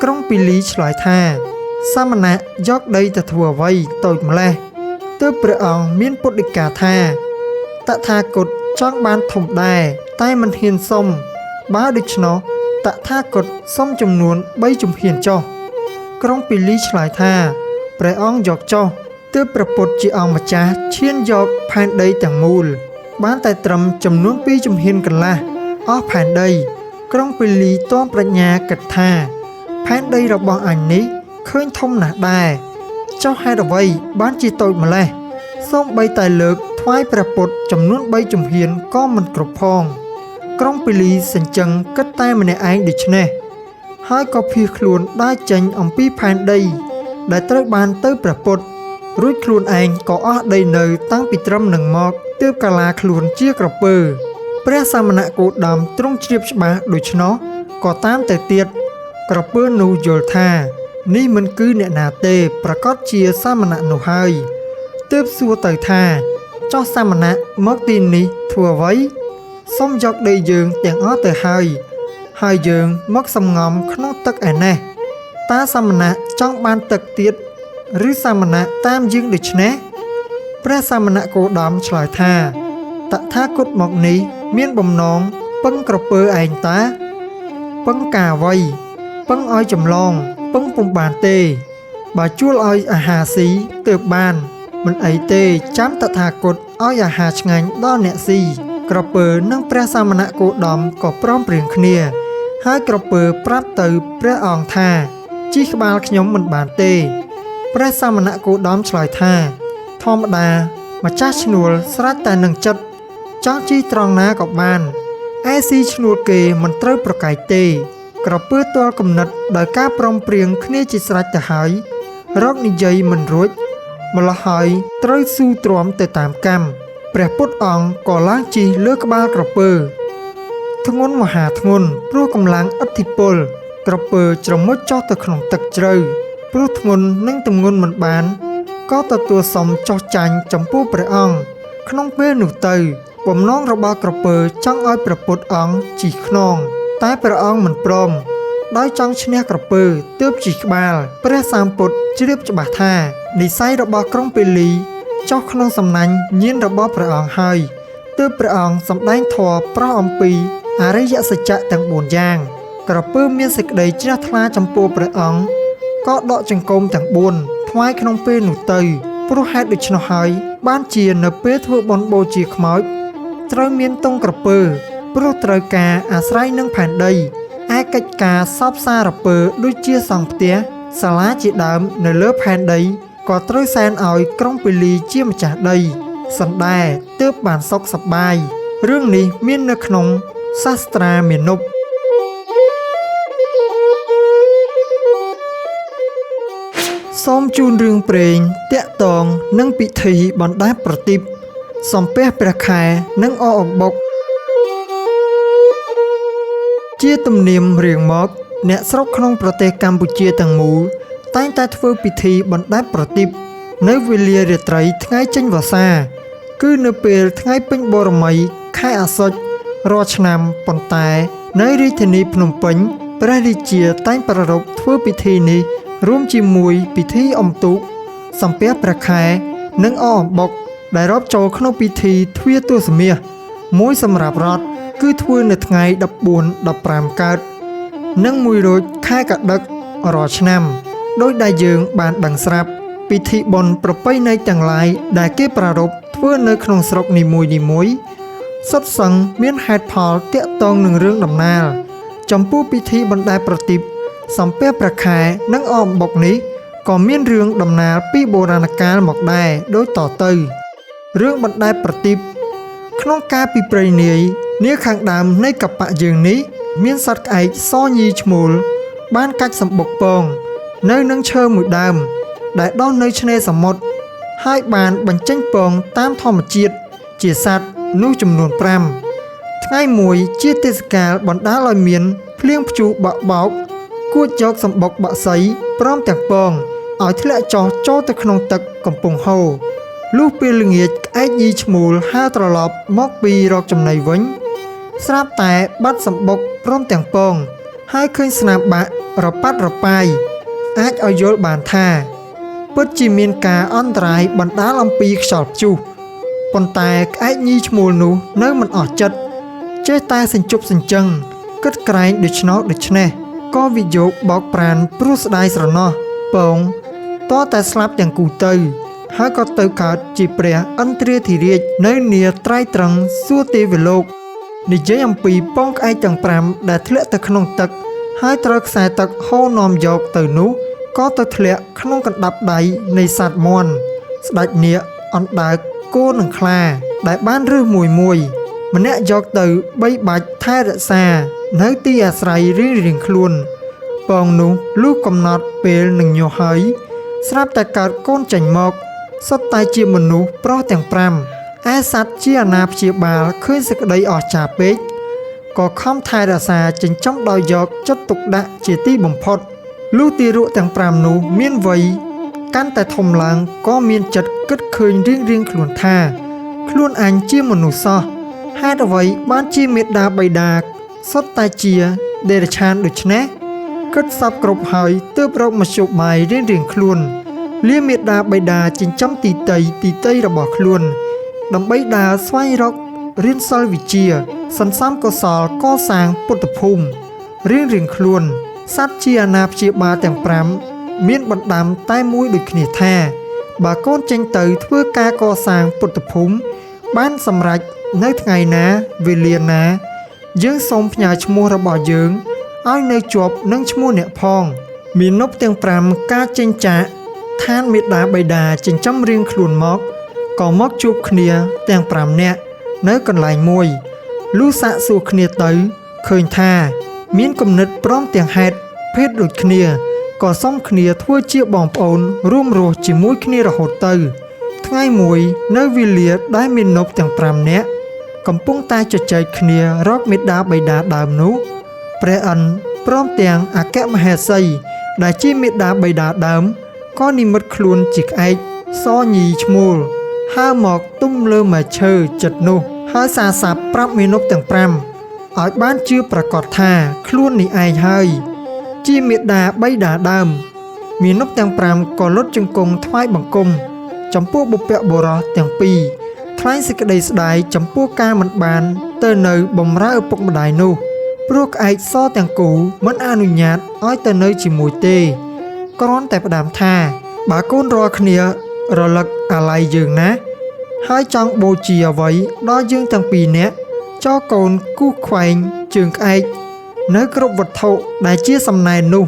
ក្រុងពាលីឆ្លើយថាសាមណៈយកដីទៅធ្វើអ្វីតូចម្លេះទើបព្រះអង្គមានពុទ្ធដីកាថាតថាគតចង់បានធំដែរតែមិនហ៊ានសុំបើដូច្នោះតថាគតសុំចំនួន3ជំហានចុះក្រុងពាលីឆ្លើយថាព្រះអង្គយកចុះទើបព្រះពុទ្ធជាអង្គម្ចាស់ឈានយកផែនដីទាំងមូលបានតែត្រឹមចំនួន2ជំហានកន្លះអស់ផែនដីក្រុងពាលីទាន់ប្រាជ្ញាគិតថាផែនដីរបស់អញនេះឃើញធំណាស់ដែរចុះហេតុអ្វីបានជាតូចម្លេះសូម្បីតែលើកថ្វាយព្រះពុទ្ធចំនួន3ជំហានក៏មិនគ្រប់ផងក្រុងពាលីសញ្ជឹងគិតតែម្នាក់ឯងដូច្នេះហើយក៏ភៀសខ្លួនដើរចេញអំពីផែនដីដែលត្រូវបានទៅព្រះពុទ្ធរួចខ្លួនឯងក៏អស់ដីនៅតាំងពីត្រឹមនឹងមកទើបកាឡាខ្លួនជាក្រពើព្រះសាមណគោតមទ្រង់ជ្រាបច្បាស់ដូច្នោះក៏តាមទៅទៀតក្រពើនោះយល់ថានេះមិនគឺអ្នកណាទេប្រកាសជាសាមណៈនោះហើយទើបសួរទៅថាចុះសាមណៈមកទីនេះធ្វើអ្វីសូមយកដីយើងទាំងអស់ទៅហើយយើងមកសំងំក្នុងទឹកឯណេះតើសាមណៈចង់បានទឹកទៀតឬសាមណៈតាមយើងដូច្នេះព្រះសាមណគោតមឆ្លើយថាតថាគតមកនេះមានបំណងពឹងក្រពើឯងតាពឹងការអ្វីពឹងឲ្យចម្លងពឹងពុំបានទេបើជួលឲ្យអាហារស៊ីទើបបានមិនអីទេចាំតថាគតឲ្យអាហារឆ្ងាញ់ដល់អ្នកស៊ីក្រពើនិងព្រះសាមណគោតមក៏ព្រមព្រៀងគ្នាហើយក្រពើប្រាប់ទៅព្រះអង្គថា ជីក្បាលខ្ញុំមិនបានទេព្រះសមណគោតមឆ្លើយថាធម្មតាម្ចាស់ឈ្នួលស្រេចតែនឹងចិត្តចង់ជីត្រង់ណាក៏បានឯស៊ីឈ្នួលគេមិនត្រូវប្រកែកទេក្រពើទាល់គំនិតដោយការព្រមព្រៀងគ្នាជាស្រេចទៅហើយរកនិយាយមិនរួចម្ល៉េះហើយត្រូវស៊ូទ្រាំទៅតាមកម្មព្រះពុទ្ធអង្គក៏ឡើងជិះលើក្បាលក្រពើធ្ងន់មហាធ្ងន់ព្រោះកម្លាំងឥទ្ធិពលក្រពើជ្រមុជចុះទៅក្នុងទឹកជ្រៅព្រោះធ្ងន់និងទម្ងន់មិនបានក៏ទទួលសមចុះចាញ់ចំពោះព្រះអង្គក្នុងពេលនោះទៅបំណងរបស់ក្រពើចង់ឲ្យព្រះពុទ្ធអង្គជិះខ្នងតែព្រះអង្គមិនព្រមដោយចង់ឈ្នះក្រពើទើបជិះក្បាលព្រះសម្ពុទ្ធជ្រាបច្បាស់ថានិស្ស័យរបស់ក្រុងពាលីចុះក្នុងសំណាញ់ញាណរបស់ព្រះអង្គហើយទើបព្រះអង្គសម្ដែងធម៌ប្រោសអំពីអរិយសច្ចៈទាំង4យ៉ាងក្រពើមានសេចក្តីជ្រះថ្លាចំពោះព្រះអង្គក៏ដកចង្កូមទាំង4ថ្វាយក្នុងពេលនោះទៅព្រោះហេតុដូច្នោះហើយបានជានៅពេលធ្វើបុណ្យបូជាខ្មោចត្រូវមានទង់ក្រពើព្រោះត្រូវការអាស្រ័យនឹងផែនដីឯកិច្ចការសពសារពើដូចជាសង់ផ្ទះសាលាជាដើមនៅលើផែនដីក៏ត្រូវសែនឲ្យក្រុងពាលីជាម្ចាស់ដីសណ្ដែទើបបានសុខសប្បាយរឿងនេះមាននៅក្នុងសាស្ត្រាមានុបសូមជូនរឿងព្រេងតាក់ទងនឹងពិធីបណ្ដែតប្រទីបសំពះព្រះខែនិងអអំបុកជាទំនៀមរៀងមកអ្នកស្រុកក្នុងប្រទេសកម្ពុជាទាំងមូលតែងតែធ្វើពិធីបណ្ដែតប្រទីបនៅវេលារាត្រីថ្ងៃចេញវស្សាគឺនៅពេលថ្ងៃពេញបូរមីខែអាសុចរាល់ឆ្នាំប៉ុន្តែនៅរាជធានីភ្នំពេញព្រះរាជាតែងប្រារព្ធធ្វើពិធីនេះរួមជាមួយពិធីអុំទូកសំពះព្រះខែនិងអអំបុកដែលរាប់ចូលក្នុងពិធីទ្វារទសមាសមួយសម្រាប់រដ្ឋគឺធ្វើនៅថ្ងៃ14 15កើតនិង1រោចខែកដឹករាល់ឆ្នាំដោយដែលយើងបានដឹងស្រាប់ពិធីបុណ្យប្រពៃណីទាំងឡាយដែលគេប្រារព្ធធ្វើនៅក្នុងស្រុកនីមួយៗសុទ្ធសឹងមានហេតុផលទាក់ទងនឹងរឿងដំណាលចំពោះពិធីបណ្ដែតប្រទីបសំពះព្រះខែនិងអអំបុកនេះក៏មានរឿងដំណាលពីបុរាណកាលមកដែរដូចតទៅរឿងបណ្ដែតប្រទីបក្នុងកាលពីព្រេងនាយនាខាងដើមនៃកបៈយើងនេះមានសត្វក្អែកសញីឈ្មោលបានកាច់សម្បុកពងនៅនឹងឈើមួយដើមដែលដុះនៅឆ្នេរសមុទ្រហើយបានបញ្ចេញពងតាមធម្មជាតិជាសត្វនោះចំនួន5ថ្ងៃមួយជាទេសកាលបណ្ដាលឲ្យមានភ្លៀងព្យុះបក់បោកគួចយកសម្បុកបក្សីព្រមទាំងពងឲ្យធ្លាក់ចុះចូលទៅក្នុងទឹកកំពុងហូរលុះពេលល្ងាចក្អែកញីឈ្មោលហើរត្រឡប់មកពីរកចំណីវិញស្រាប់តែបាត់សម្បុកព្រមទាំងពងហើយឃើញស្នាមបាក់រប៉ាត់រប៉ាយអាចឲ្យយល់បានថាពិតជាមានការអន្តរាយបណ្ដាលអំពីខ្យល់ព្យុះប៉ុន្តែក្អែកញីឈ្មោលនោះនៅមិនអស់ចិត្តចេះតែសញ្ជប់សញ្ជឹងគិតក្រែងដូច្នេះក៏វិយោគបោកប្រានព្រោះស្ដាយស្រណោះពងតតែស្លាប់ទាំងគូទៅហើយក៏ទៅកើតជាព្រះឥន្ទ្រាធិរាជនៅនាត្រៃត្រង់សួគ៌ទេវលោកនិយាយអំពីពងក្អែកទាំង5ដែលធ្លាក់ទៅក្នុងទឹកហើយត្រូវខ្សែទឹកហូរនាំយកទៅនោះក៏ទៅធ្លាក់ក្នុងកណ្ដាប់ដៃនៃសត្វមាន់ស្ដេចនាគអណ្ដើកគោនិងខ្លាដែលបានរើសមួយម្នាក់យកទៅបីបាច់ថែរក្សានៅទីអាស្រ័យរៀងៗខ្លួនពងនោះលុះកំណត់ពេលនឹងញាស់ហើយស្រាប់តែកើតកូនចេញមកសុទ្ធតែជាមនុស្សប្រុសទាំង5ឯសត្វជាអាណាព្យាបាលឃើញសេចក្តីអស្ចារ្យពេកក៏ខំថែរក្សាចិញ្ចឹមដោយយកចិត្តទុកដាក់ជាទីបំផុតលុះទារកទាំង5នោះមានវ័យកាន់តែធំឡើងក៏មានចិត្តគិតឃើញរៀងៗខ្លួនថាខ្លួនអញជាមនុស្សសោះហេតុអ្វីបានជាមេដាបៃតាសុទ្ធតែជាដេរឆានដូច្នេះគិតសពគ្រប់ហើយទើបរកមធ្យោបាយរៀងៗខ្លួនលាមេដាបៃតាចិញ្ចឹមទីតីរបស់ខ្លួនដើម្បីដើរស្វែងរករៀនសិលវិជ្ជាសន្សំកុសលកសាងពុទ្ធភូមិរៀងៗខ្លួនសត្វជាអាណាព្យាបាលទាំង5មានបណ្ដាំតែមួយដូចគ្នាថាបើកូនចេញទៅធ្វើការកសាងពុទ្ធភូមិបានសម្រេចនៅថ្ងៃណាវេលាណាយើងសូមផ្ញើឈ្មោះរបស់យើងឲ្យនៅជាប់នឹងឈ្មោះអ្នកផង មាននប់ទាំង5ការចេញចាកឋានមេដាបៃតាចិញ្ចឹមរៀងខ្លួនមកក៏មកជួបគ្នាទាំង5នាក់នៅកន្លែងមួយលុះសាកសួរគ្នាទៅឃើញថាមានគំនិតព្រមទាំងហេតុភេទដូចគ្នាក៏សុំគ្នាធ្វើជាបងប្អូនរួមរស់ជាមួយគ្នារហូតទៅថ្ងៃមួយនៅវេលាដែលមាននប់ទាំង5នាក់កំពុងតែជជែកគ្នារកមេដាបៃតាដើមនោះព្រះឥន្ទព្រមទាំងអគ្គមហេសីដែលជាមេដាបៃតាដើមក៏និមិត្តខ្លួនជាក្អែកសញីឈ្មោលហើរមកទុំលើមែកឈើចិត្តនោះហើយសារសាប់ប្រាប់មេនប់ទាំង5ឲ្យបានជឿប្រកាសថាខ្លួននេះឯងហើយជាមេដាបៃតាដើមមេនប់ទាំង5ក៏លុតជង្គង់ថ្វាយបង្គំចំពោះបុព្វបុរសទាំងពីរថ្លែងសេចក្តីស្ដាយចំពោះការមិនបានទៅនៅបំរើឪពុកម្ដាយនោះព្រោះក្អែកសទាំងគូមិនអនុញ្ញាតឲ្យទៅនៅជាមួយទេគ្រាន់តែផ្ដាំថាបើកូនរាល់គ្នារលឹកអាល័យយើងណាហើយចង់បូជាអ្វីដល់យើងទាំងពីរនាក់ចោលកូនគូសខ្វែងជើងក្អែកនៅគ្រប់វត្ថុដែលជាសំណែននោះ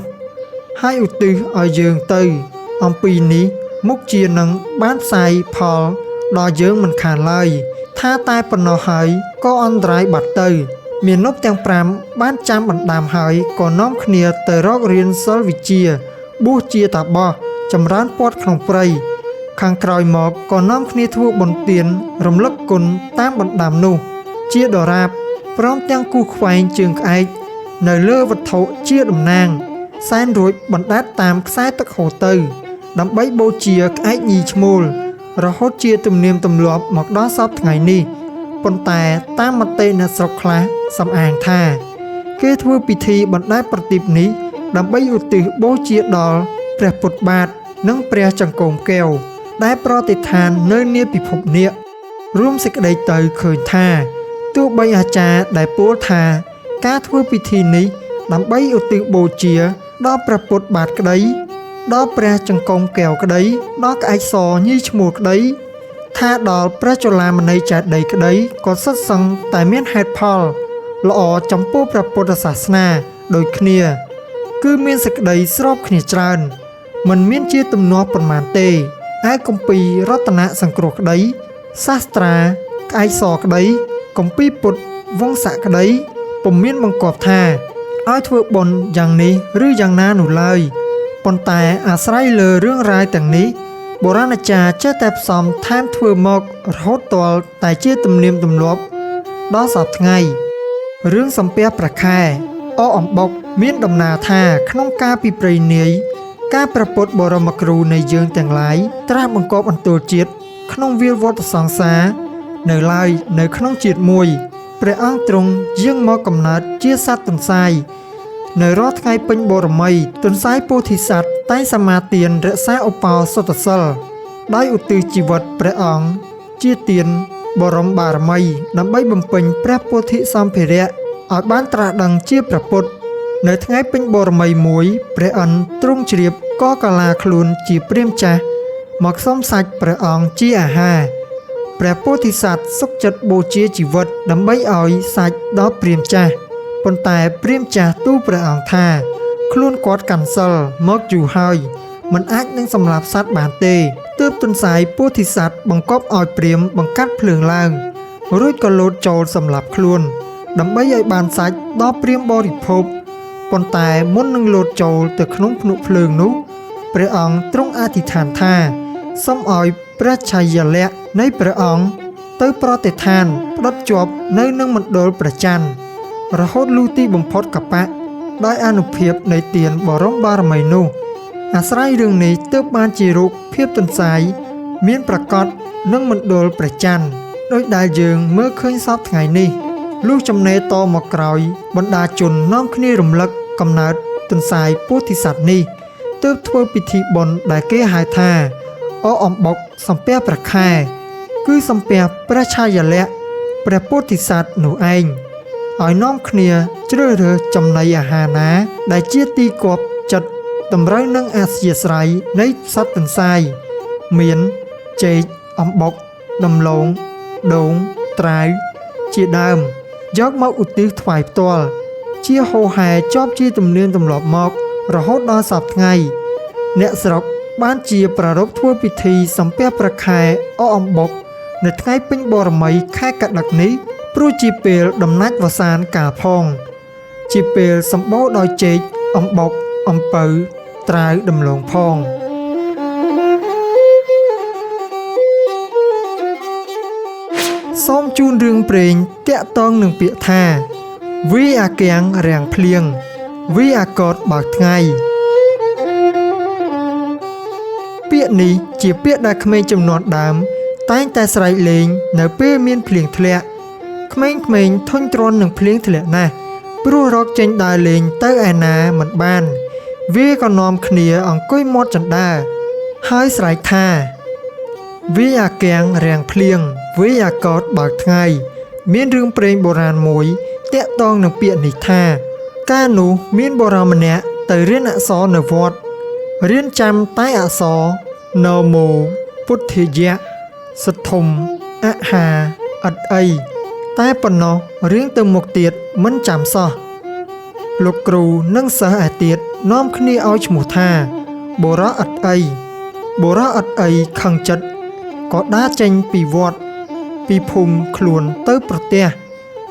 ហើយឧទ្ទិសឲ្យយើងទៅអំពីនេះមុខជានឹងបានផ្សាយផលដល់យើងមិនខានឡើយថាតែប៉ុណ្ណោះហើយក៏អន្តរាយបាត់ទៅមាននប់ទាំង5បានចាំបណ្ដាំហើយក៏នាំគ្នាទៅរករៀនសិលវិជ្ជាបួសជាតាបោះចម្រើនពតក្នុងព្រៃខាងក្រោយមកក៏នាំគ្នាធ្វើបុណ្យទានរំលឹកគុណតាមបណ្ដាំនោះជាដរាបព្រមទាំងគូសខ្វែងជើងក្អែកនៅលើវត្ថុជាតំណាងសែនរួចបណ្ដែតតាមខ្សែទឹកហូរទៅដើម្បីបូជាក្អែកញីឈ្មោលរហូតជាទំនៀមទម្លាប់មកដល់សពថ្ងៃនេះប៉ុន្តែតាមមតិអ្នកស្រុកខ្លះសំអាងថាគេធ្វើពិធីបណ្ដែតប្រទីបនេះដើម្បីឧទ្ទិសបូជាដល់ព្រះពុទ្ធបាទនិងព្រះចង្កូមកែវដែលប្រតិស្ថាននៅនាពិភពនាគរួមសេចក្តីទៅឃើញថាទោះបីអាចារ្យដែលពោលថាការធ្វើពិធីនេះដើម្បីឧទ្ទិសបូជាដល់ព្រះពុទ្ធបាទក្តីដល់ព្រះចង្កូមកែវក្តីដល់ក្អែកសញីឈ្មោះក្តីថាដល់ព្រះចលាមណីចេតិយក្តីក៏សុទ្ធសឹងតែមានហេតុផលល្អចំពោះព្រះពុទ្ធសាសនាដូចគ្នាគឺមានសេចក្តីស្របគ្នាច្រើនមិនមានជាទំនាស់ប៉ុន្មានទេឯគម្ពីររតនសង្គ្រោះក្តីសាស្ត្រាក្អែកសក្តីគម្ពីរពុទ្ធវង្សក្តីពុំមានបង្គាប់ថាឲ្យធ្វើបុណ្យយ៉ាងនេះឬយ៉ាងណានោះឡើយប៉ុន្តែអាស្រ័យលើរឿងរ៉ាវទាំងនេះបុរាណអាចារ្យចេះតែផ្សំថែមធ្វើមករហូតទាល់តែជាទំនៀមទម្លាប់ដល់សពថ្ងៃរឿងសំពះព្រះខែអអំបុកមានដំណើរថាក្នុងការពីព្រៃនាយការប្រពុតបរមគ្រូនៃយើងទាំងឡាយត្រាស់បង្កប់អន្ទោលជាតិក្នុងវាលវដ្តសង្សារនៅឡើយនៅក្នុងជាតិមួយព្រះអង្គទ្រង់យាងមកកំណើតជាសត្វទន្សាយនៅរាល់ថ្ងៃពេញបូរមីទន្សាយពោធិសត្វតែងសមាទានរក្សាឧបោសថសិលដោយឧទ្ទិសជីវិតព្រះអង្គជាទានបរមបារមីដើម្បីបំពេញព្រះពោធិសម្ភារៈឲ្យបានត្រាស់ដឹងជាព្រះពុទ្ធនៅថ្ងៃពេញបូរមីមួយព្រះឥន្ទទ្រង់ជ្រាបក៏កាឡាខ្លួនជាព្រាហ្មណ៍ចាស់មកសុំសាច់ព្រះអង្គជាអាហារព្រះពោធិសត្វសុខចិត្តបូជាជីវិតដើម្បីឲ្យសាច់ដល់ព្រាហ្មណ៍ចាស់ប៉ុន្តែព្រាហ្មណ៍ចាស់ទូលព្រះអង្គថាខ្លួនគាត់កាន់សិលមកយូរហើយមិនអាចនឹងសម្លាប់សត្វបានទេទើបទន្សាយពោធិសត្វបង្កប់ឲ្យព្រាហ្មណ៍បង្កាត់ភ្លើងឡើងរួចក៏លោតចូលសម្លាប់ខ្លួនដើម្បីឲ្យបានសាច់ដល់ព្រាហ្មណ៍បរិភោគប៉ុន្តែមុននឹងលោតចូលទៅក្នុងភ្នក់ភ្លើងនោះព្រះអង្គទ្រង់អធិដ្ឋានថាសូមឲ្យព្រះឆាយាល័ក្ខណ៍នៃព្រះអង្គទៅប្រតិស្ថានផ្ដិតជាប់នៅនឹងមណ្ឌលព្រះច័ន្ទរហូតលុះទីបំផុតកបៈដោយអនុភាពនៃទានបរមបារមីនោះអាស្រ័យរឿងនេះទើបបានជារូបភាពទន្សាយមានប្រកបនឹងមណ្ឌលព្រះច័ន្ទដោយដែលយើងមើលឃើញសពថ្ងៃនេះលុះចំណេរតមកក្រោយបណ្ដាជននាំគ្នារំលឹកកំណើតទន្សាយពោធិសត្វនេះទើបធ្វើពិធីបុណ្យដែលគេហៅថាអអំបុកសំពះព្រះខែគឺសំពះព្រះឆាយាល័ក្ខណ៍ព្រះពោធិសត្វនោះឯងឲ្យនាំគ្នាជ្រើសរើសចំណីអាហារណាដែលជាទីគាប់ចិត្តតម្រូវនឹងអធ្យាស្រ័យនៃសត្វទន្សាយមានចេកអំបុកដំឡូងដូងត្រាវជាដើមយកមកឧទ្ទិសថ្វាយផ្ទាល់ជាហូរហែជាប់ជាទំនៀមទម្លាប់មក រហូតដល់សព្វថ្ងៃអ្នកស្រុកបានជាប្រារព្ធធ្វើពិធីសំពះព្រះខែអកអំបុកនៅថ្ងៃពេញបូរមីខែកដឹកនេះព្រោះជាពេលដំណាច់វស្សានកាលផងជាពេលសម្បូរដោយចេកអំបុកអំពៅត្រាវដំឡូងផងសូមជូនរឿងព្រេងតាក់ទងនឹងពាក្យថាវាអាគាំងរាំងភ្លៀងវាអាកតបើកថ្ងៃពាក្យនេះជាពាក្យដែលក្មេងជំនាន់ដើមតែងតែស្រែកលេងនៅពេលមានភ្លៀងធ្លាក់ក្មេងៗធុញទ្រាន់នឹងភ្លៀងធ្លាក់ណាស់ព្រោះរកចេញដើរលេងទៅឯណាមិនបានវាក៏នាំគ្នាអង្គុយមាត់ចណ្ដាហើយស្រែកថាវាអាគាំងរាំងភ្លៀងវាអាកតបើកថ្ងៃមានរឿងព្រេងបុរាណមួយតាក់ទងនឹងពាក្យនេះថាកាលនោះមានបុរសម្នាក់ទៅរៀនអក្សរនៅវត្តរៀនចាំតែអក្សរណមោពុទ្ធយៈសទ្ធុំអហាអត់អីតែប៉ុណ្ណោះរៀងទៅមុខទៀតមិនចាំសោះលោកគ្រូនិងសិស្សឯទៀតនាំគ្នាឲ្យឈ្មោះថាបុរសអត់អីបុរសអត់អីខឹងចិត្តក៏ដើរចេញពីវត្តពីភូមិខ្លួនទៅប្រទះ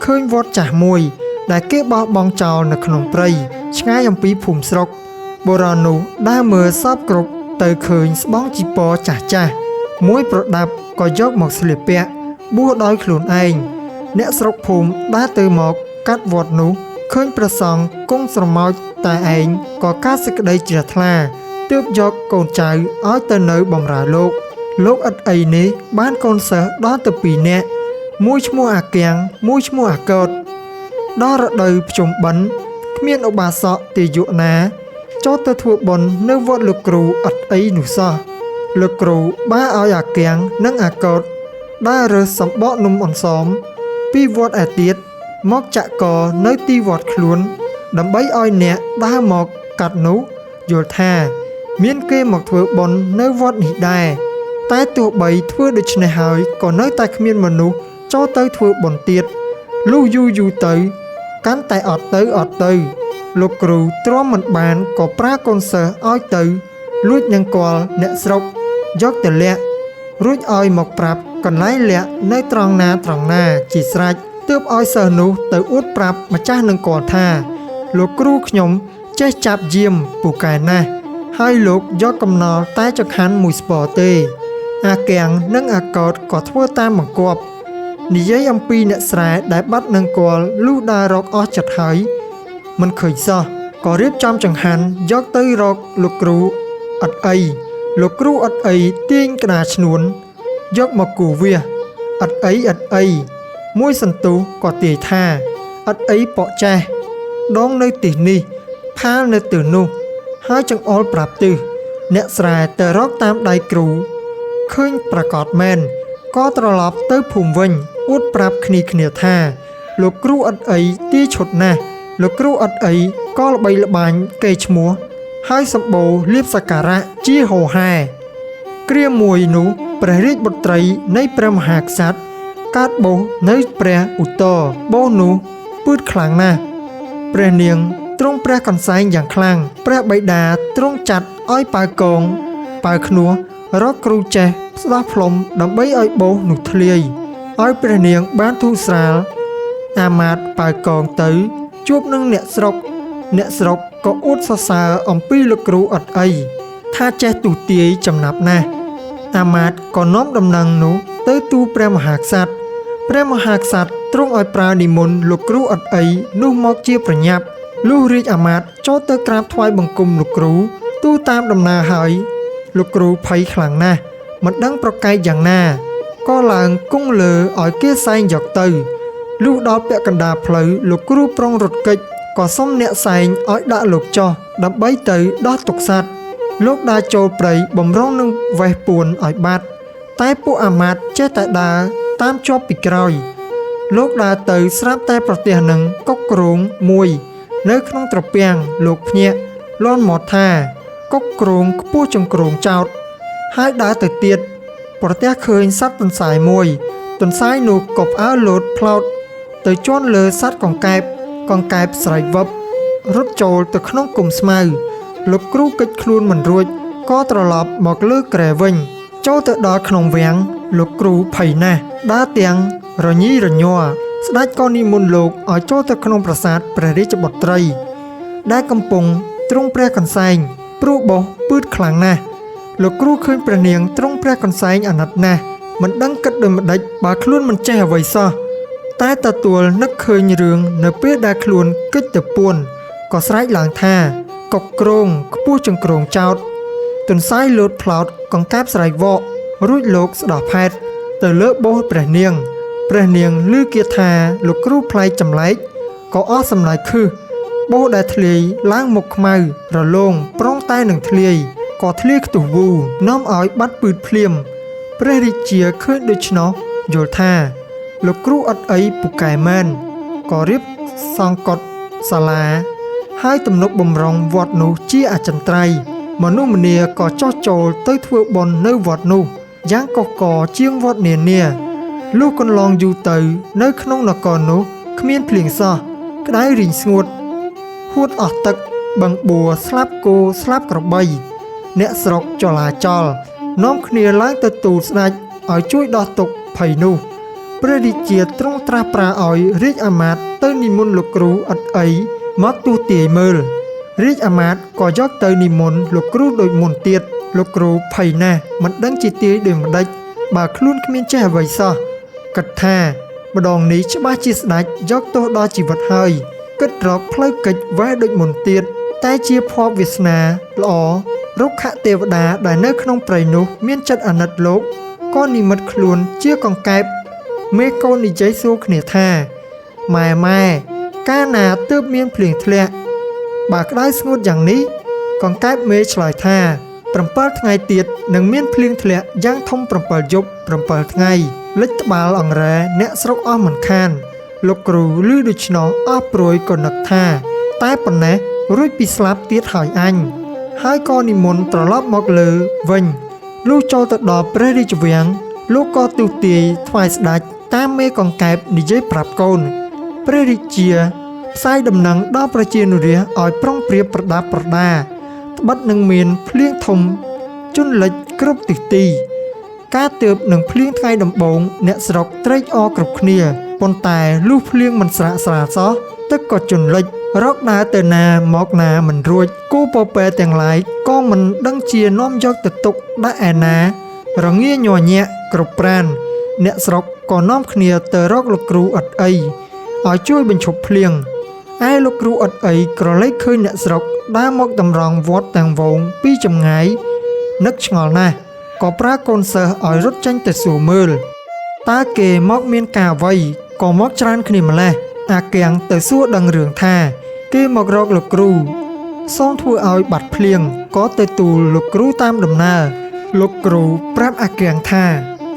ឃើញវត្តចាស់មួយដែលគេបោះបង់ចោលនៅក្នុងព្រៃឆ្ងាយអំពីភូមិស្រុកបុរសនោះដើរមើលសពគ្រប់ទៅឃើញស្បង់ជីពរចាស់ចាស់មួយប្រដាប់ក៏យកមកស្លៀកពាក់បួសដោយខ្លួនឯងអ្នកស្រុកភូមិដើរទៅមកកាត់វត្តនោះឃើញព្រះសង្ឃគង់ស្រមោចតែឯងក៏កើតសេចក្តីជ្រះថ្លាទើបយកកូនចៅឲ្យទៅនៅបម្រើលោកឥតអីនេះបានកូនសិស្សដល់ទៅ2នាក់មួយឈ្មោះអាគាំងមួយឈ្មោះអាកតដល់រដូវភ្ជុំបិណ្ឌគ្មានឧបាសកទេយុណាចូលទៅធ្វើបុណ្យនៅវត្តលោកគ្រូឥតអីនោះសោះលោកគ្រូបានឲ្យអាគាំងនិងអាកតដើររើសសម្បកនំអន្សមពីវត្តឯទៀតមកចាក់កនៅទីវត្តខ្លួនដើម្បីឲ្យអ្នកដើរមកកាត់នោះយល់ថាមានគេមកធ្វើបុណ្យនៅវត្តនេះដែរតែទោះបីធ្វើដូច្នេះហើយក៏នៅតែគ្មានមនុស្សចូលទៅធ្វើបុណ្យទៀតលុះយូរទៅកាន់តែអត់ទៅលោកគ្រូទ្រាំមិនបានក៏ប្រើកូនសិស្សឲ្យទៅលួចនឹងគាល់អ្នកស្រុកយកទៅលាក់រួចឲ្យមកប្រាប់កន្លែងលាក់នៅត្រង់ណាជាស្រេចទើបឲ្យសិស្សនោះទៅអួតប្រាប់ម្ចាស់នឹងគាល់ថាលោកគ្រូខ្ញុំចេះចាប់យាមពូកែណាស់ហើយលោកយកកំណល់តែចង្ហាន់មួយស្ពរទេអាគាំងនិងអាកតក៏ធ្វើតាមបង្គាប់និយាយអំពីអ្នកស្រែដែលបាត់នឹងគាល់លុះដើររកអស់ចិត្តហើយមិនឃើញសោះក៏រៀបចំចង្ហាន់យកទៅរកលោកគ្រូអត់អីលោកគ្រូអត់អីទាញក្តារឈ្នួនយកមកគូវាសអត់អីមួយសន្ទុះក៏ទាយថាអត់អីប៉កចេះដងនៅទីនេះផាលនៅទីនោះហើយចង្អុលប្រាប់ទិសអ្នកស្រែទៅរកតាមដៃគ្រូឃើញប្រកាសមែនក៏ត្រឡប់ទៅភូមិវិញអួតប្រាប់គ្នាថាលោកគ្រូអត់អីទាយឈុតណាស់លោកគ្រូអត់អីក៏ល្បីល្បាញកេរឈ្មោះហើយសម្បូរលៀបសក្ការៈជាហោហែគ្រាមួយនោះព្រះរាជបុត្រីនៃព្រះមហាក្សត្រកើតបោសនៅព្រះឧត្តរបោសនោះពឺតខ្លាំងណាស់ព្រះនាងទ្រង់ព្រះកន្សែងយ៉ាងខ្លាំងព្រះបិតាទ្រង់ចាត់ឲ្យប៉ៅកងប៉ៅខ្នោះរកគ្រូចេះស្ដោះផ្លុំដើម្បីឲ្យបោសនោះធ្លាយឲ្យព្រះនាងបានធូរស្រាលអាមាត្យប៉ៅកងទៅជួបនឹងអ្នកស្រុកក៏អួតសរសើរអំពីលោកគ្រូអត់អីថាចេះទូទាយចំណាប់ណាស់អាមាត្យក៏នាំដំណឹងនោះទៅទូលព្រះមហាក្សត្រព្រះមហាក្សត្រទ្រង់ឲ្យប្រើនិមន្តលោកគ្រូអត់អីនោះមកជាប្រញាប់លុះរាជអាមាត្យចូលទៅក្រាបថ្វាយបង្គំលោកគ្រូទូតាមដំណើរហើយលោកគ្រូភ័យខ្លាំងណាស់មិនដឹងប្រកែកយ៉ាងណាក៏ឡើងគង់លើឲ្យគេសែងយកទៅលុះដល់ពាក់កណ្ដាលផ្លូវលោកគ្រូប្រុងរត់គេចក៏សុំអ្នកសែងឲ្យដាក់លោកចុះដើម្បីទៅដោះទុក្ខសត្វលោកដើរចូលព្រៃបំរុងនឹងវេះពួនឲ្យបាត់តែពួកអាមាត្យចេះតែដើរតាមជាប់ពីក្រោយលោកដើរទៅស្រាប់តែប្រទះនឹងកុកគ្រោងមួយនៅក្នុងត្រពាំងលោកភ្ញាក់លាន់មកថាកុកគ្រោងខ្ពស់ចង្គ្រោងចោតហើយដើរទៅទៀតប្រទះឃើញសត្វទន្សាយមួយទន្សាយនោះក៏ផ្អើលលោតផ្លោតទៅជន់លើសត្វកង្កែបស្រែកវឹបរត់ចូលទៅក្នុងគុម្ពស្មៅ លោកគ្រូកិច្ចខ្លួនមិនរួចក៏ត្រឡប់មកលើគ្រែវិញចូលទៅដល់ក្នុងវាំងលោកគ្រូភ័យណាស់ដើរទាំងរញីរញ័រស្ដេចក៏និមន្តលោកឲ្យចូលទៅក្នុងប្រាសាទព្រះរាជបុត្រីដែលកំពុងទ្រង់ព្រះកន្សែងព្រោះបោះពឺតខ្លាំងណាស់លោកគ្រូឃើញព្រះនាងទ្រង់ព្រះកន្សែងអាណិតណាស់មិនដឹងគិតដូចម្ដេចបើខ្លួនមិនចេះអ្វីសោះតែទទួលនឹកឃើញរឿងនៅពេលដែលខ្លួនកិច្ចទៅពួនក៏ស្រែកឡើងថាកុកក្រងខ្ពស់ចង្ក្រងចោតទន្សាយលោតផ្លោតកង្កែបស្រែកវករួចលោកស្ដោះផែតទៅលើបោះព្រះនាងឮគាថាលោកគ្រូផ្លែកចម្លែកក៏អស់សំឡេងខឹសបោះដែលធ្លាយឡើងមុខខ្មៅរលោងប្រងតែនឹងធ្លាយក៏ធ្លាយខ្ទុះវូនាំឲ្យបាត់ពឺតភ្លាមព្រះរាជាឃើញដូច្នោះយល់ថាលោកគ្រូអត់អីពូកែមែនក៏រៀបសង់កុដិសាលាហើយទំនុកបំរុងវត្តនោះជាអចិន្ត្រៃយ៍មនុស្សម្នាក៏ចោះចូលទៅធ្វើបុណ្យនៅវត្តនោះយ៉ាងកុះករជាងវត្តនានាលុះកន្លងយូរទៅនៅក្នុងនគរនោះគ្មានភ្លៀងសោះក្តៅរីងស្ងួតហួតអស់ទឹកបឹងបួរស្លាប់គោស្លាប់ក្របីអ្នកស្រុកចលាចលនាំគ្នាឡើងទៅទូលស្ដេចឲ្យជួយដោះទុក្ខភ័យនោះព្រះរាជាទ្រង់ត្រាស់ប្រាឲ្យរាជអាមាត្យទៅនិមន្តលោកគ្រូឥតអីមកទូទាយមើលរាជអាមាត្យក៏យកទៅនិមន្តលោកគ្រូដូចមុនទៀតលោកគ្រូភ័យណាស់មិនដឹងជាទាយដូចម្ដេចបើខ្លួនគ្មានចេះអ្វីសោះគិតថាម្ដងនេះច្បាស់ជាស្ដេចយកទោសដល់ជីវិតហើយគិតរកផ្លូវកិច្ចវែដូចមុនទៀតតែជាភ័ព្វវាសនាល្អរុក្ខទេវតាដែលនៅក្នុងព្រៃនោះមានចិត្តអាណិតលោកក៏និមិត្តខ្លួនជាកង្កែបមេកូននិយាយសួរគ្នាថាម៉ែកាលណាទើបមានភ្លៀងធ្លាក់បើក្តៅស្ងួតយ៉ាងនេះកង្កែបមេឆ្លើយថា7ថ្ងៃទៀតនឹងមានភ្លៀងធ្លាក់យ៉ាងធំ7យប់7ថ្ងៃលិចត្បាល់អង្រែអ្នកស្រុកអស់មិនខានលោកគ្រូឮដូច្នោះអស់ព្រួយក៏នឹកថាតែប៉ុណ្ណេះរួចពីស្លាប់ទៀតហើយអញហើយក៏និមន្តត្រឡប់មកលើវិញលុះចូលទៅដល់ព្រះរាជវាំងលោកក៏ទូទាយថ្វាយស្ដេចតាមមេកង្កែបនិយាយប្រាប់កូនព្រះរាជាផ្សាយដំណឹងដល់ប្រជានុរាស្ត្រឲ្យប្រុងប្រៀបប្រដាប់ប្រដាត្បិតនឹងមានភ្លៀងធំជន់លិចគ្រប់ទិសទីការទើបនឹងភ្លៀងថ្ងៃដំបូងអ្នកស្រុកត្រេកអរគ្រប់គ្នាប៉ុន្តែលុះភ្លៀងមិនស្រាកស្រាសោះទឹកក៏ជន់លិចរកដើរទៅណាមកណាមិនរួចគូពពែទាំងឡាយក៏មិនដឹងជានាំយកទៅទុកដាក់ឯណារងាញ័រញាក់គ្រប់ប្រានអ្នកស្រុកក៏នាំគ្នាទៅរកលោកគ្រូឥតអីឲ្យជួយបញ្ឈប់ភ្លៀងឯលោកគ្រូឥតអីក្រឡេកឃើញអ្នកស្រុកដើរមកតម្រង់វត្តទាំងវងពីចម្ងាយនឹកឆ្ងល់ណាស់ក៏ប្រើកូនសិស្សឲ្យរត់ចេញទៅសួរមើលតើគេមកមានការអ្វីក៏មកច្រើនគ្នាម្ល៉េះអាគាំងទៅសួរដឹងរឿងថាគេមករកលោកគ្រូសូមធ្វើឲ្យបាត់ភ្លៀងក៏ទៅទូលលោកគ្រូតាមដំណើរលោកគ្រូប្រាប់អាគាំងថា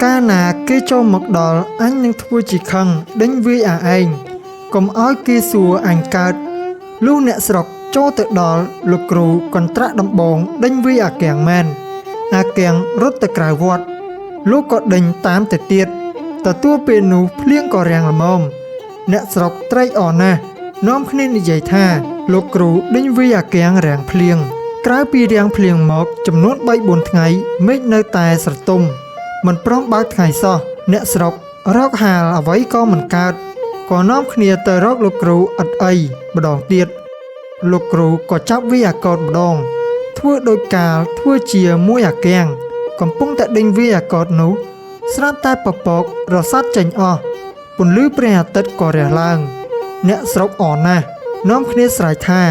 កាលណាគេចូលមកដល់អញនឹងធ្វើជាខឹងដេញវាយឯងកុំឲ្យគេសួរអញកើតលុះអ្នកស្រុកចូលទៅដល់លោកគ្រូកន្ត្រាក់ដំបងដេញវាយអាគាំងមែនអាគាំងរត់ទៅក្រៅវត្តលោកក៏ដេញតាមទៅទៀតទទួលពេលនោះភ្លៀងក៏រាំងល្មមអ្នកស្រុកត្រេកអរណាស់នាំគ្នានិយាយថាលោកគ្រូដេញវាយអាគាំងរាំងភ្លៀងក្រៅពីរាំងភ្លៀងមកចំនួន 3-4 ថ្ងៃមេឃនៅតែស្រទុំមិនព្រមបើកថ្ងៃសោះអ្នកស្រុករកហាលអ្វីក៏មិនកើតក៏នាំគ្នាទៅរកលោកគ្រូឥតអីម្ដងទៀតលោកគ្រូក៏ចាប់វាយអាកោតម្ដងធ្វើដោយកាលធ្វើជាមួយអាគាំងកំពុងតែដេញវាយអាកោតនោះស្រាប់តែពពករសាត់ចេញអស់ពន្លឺព្រះអាទិត្យក៏រះឡើងអ្នកស្រុកអរណាស់នាំគ្នាស្រែកថា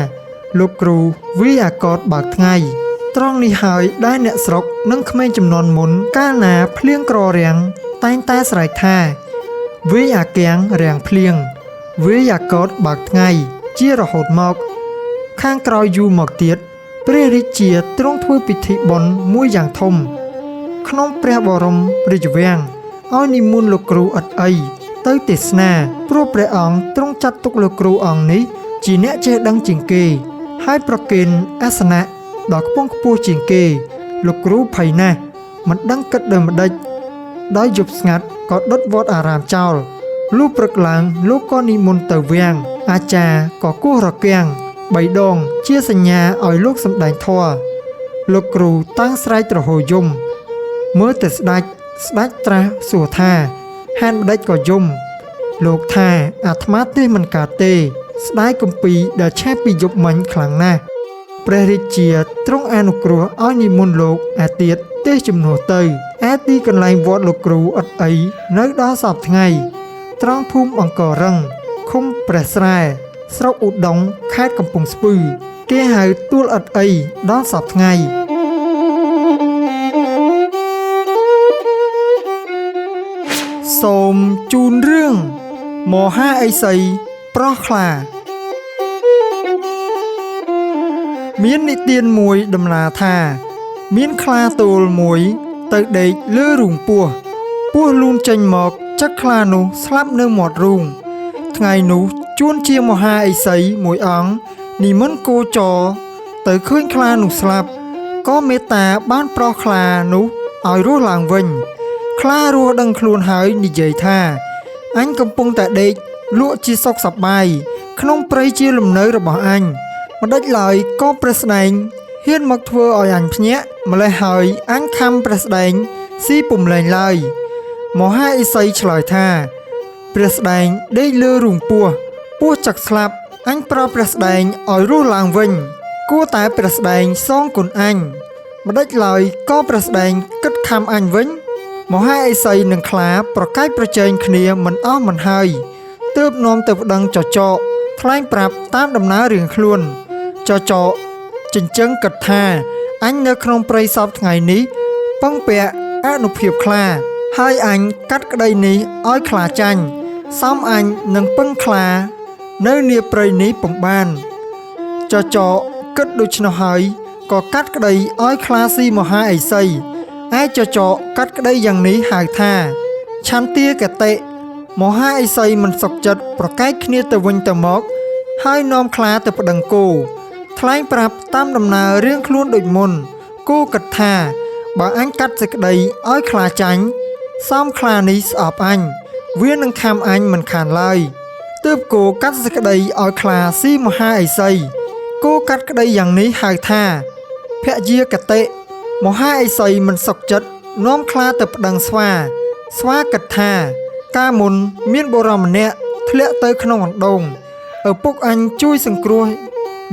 លោកគ្រូវាយអាកោតបើកថ្ងៃត្រង់នេះហើយដែលអ្នកស្រុកនិងក្មេងចំនួនមុនកាលណាភ្លៀងក្ររាំងតែងតែស្រែកថាវាយអាគាំងរាំងភ្លៀងវាយអាកោតបើកថ្ងៃជារហូតមកខាងក្រោយយូរមកទៀតព្រះរាជាទ្រង់ធ្វើពិធីបុណ្យមួយយ៉ាងធំក្នុងព្រះបរមរាជវាំងឲ្យនិមន្តលោកគ្រូឥតអីទៅទេសនាព្រោះព្រះអង្គទ្រង់ចាត់ទុកលោកគ្រូអង្គនេះជាអ្នកចេះដឹងជាងគេហើយប្រគេនអាសនៈដ៏ខ្ពង់ខ្ពស់ជាងគេលោកគ្រូភ័យណាស់មិនដឹងគិតដូចម្ដេចដោយយប់ស្ងាត់ក៏ដុតវត្តអារាមចោលលុះព្រឹកឡើងលោកក៏និមន្តទៅវាំងអាចារ្យក៏គោះរគាំង 3 ដងជាសញ្ញាឲ្យលោកសម្ដែងធម៌លោកគ្រូតាំងស្រែកទ្រហោយំមើលទៅស្ដេចត្រាស់សួរថាហេតុម្ដេចក៏យំលោកថាអាត្មាទេមិនកើតទេស្ដាយគម្ពីរដែលឆេះពីយប់មិញខ្លាំងណាស់ព្រះរាជាទ្រង់អនុគ្រោះឲ្យនិមន្តលោកឯទៀតទេសជំនួសទៅឯទីកន្លែងវត្តលោកគ្រូអត់អីនៅដល់សព្វថ្ងៃត្រង់ភូមិអង្គររឹងឃុំព្រះស្រែស្រុកឧដុង្គខេត្តកំពង់ស្ពឺគេហៅទួលអត់អីដល់សព្វថ្ងៃសូមជូនរឿងមហាឥសីប្រោះខ្លាមាននិទានមួយដំណាលថាមានខ្លាទោលមួយទៅដេកលើរូងពស់លូនចេញមកចឹកខ្លានោះស្លាប់នៅមាត់រូងថ្ងៃនោះជួនជាមហាឥសីមួយអង្គនិមន្តគោចរទៅឃើញខ្លានោះស្លាប់ក៏មេត្តាបានប្រោះខ្លានោះឲ្យរស់ឡើងវិញខ្លារស់ដឹងខ្លួនហើយនិយាយថាអញកំពុងតែដេកលក់ជាសុខសប្បាយក្នុងព្រៃជាលំនៅរបស់អញមិនដេចឡើយក៏ព្រះស្ដែងហ៊ានមកធ្វើឲ្យអញភ្ញាក់ម្លេះហើយអញខំព្រះស្ដែងស៊ីពុំលែងឡើយមហាឥសីឆ្លើយថាព្រះស្ដែងដេកលើរូងពស់ចឹកស្លាប់អញប្រោព្រះស្ដែងឲ្យរស់ឡើងវិញគួរតែព្រះស្ដែងសងគុណអញមិនដេចឡើយក៏ព្រះស្ដែងគិតខំអញវិញមហាឥសីនិងខ្លាប្រកែកប្រជែងគ្នាមិនអស់មិនហើយទើបនាំទៅប្តឹងចចកថ្លែងប្រាប់តាមដំណើររឿងខ្លួនចចកចិញ្ចឹងគិតថាអញនៅក្នុងព្រៃសពថ្ងៃនេះពឹងពាក់អនុភាពខ្លាហើយអញកាត់ក្តីនេះឲ្យខ្លាចាញ់សំអញនឹងពឹងខ្លានៅនាព្រៃនេះពុំបានចចកគិតដូច្នោះហើយក៏កាត់ក្តីឲ្យខ្លាស៊ីមហាឥសីឯចចកកាត់ក្តីយ៉ាងនេះហៅថាឆន្ទាកតិមហាឥសីមិនសុខចិត្តប្រកែកគ្នាទៅវិញទៅមកហើយនាំខ្លាទៅប្តឹងគោថ្លែងប្រាប់តាមដំណើររឿងខ្លួនដូចមុនគោគិតថាបើអញកាត់សេចក្តីឲ្យខ្លាចាញ់សំខ្លានេះស្អប់អញវានឹងខំអញមិនខានឡើយទើបគោកាត់សេចក្តីឲ្យខ្លាស៊ីមហាឥសីគោកាត់ក្តីយ៉ាងនេះហៅថាភយាកតិមហាឥសីមិនសុខចិត្តនាំខ្លាទៅប្តឹងស្វាគិតថាកាលមុនមានបុរសម្នាក់ធ្លាក់ទៅក្នុងអណ្ដូងឪពុកអញជួយសង្គ្រោះ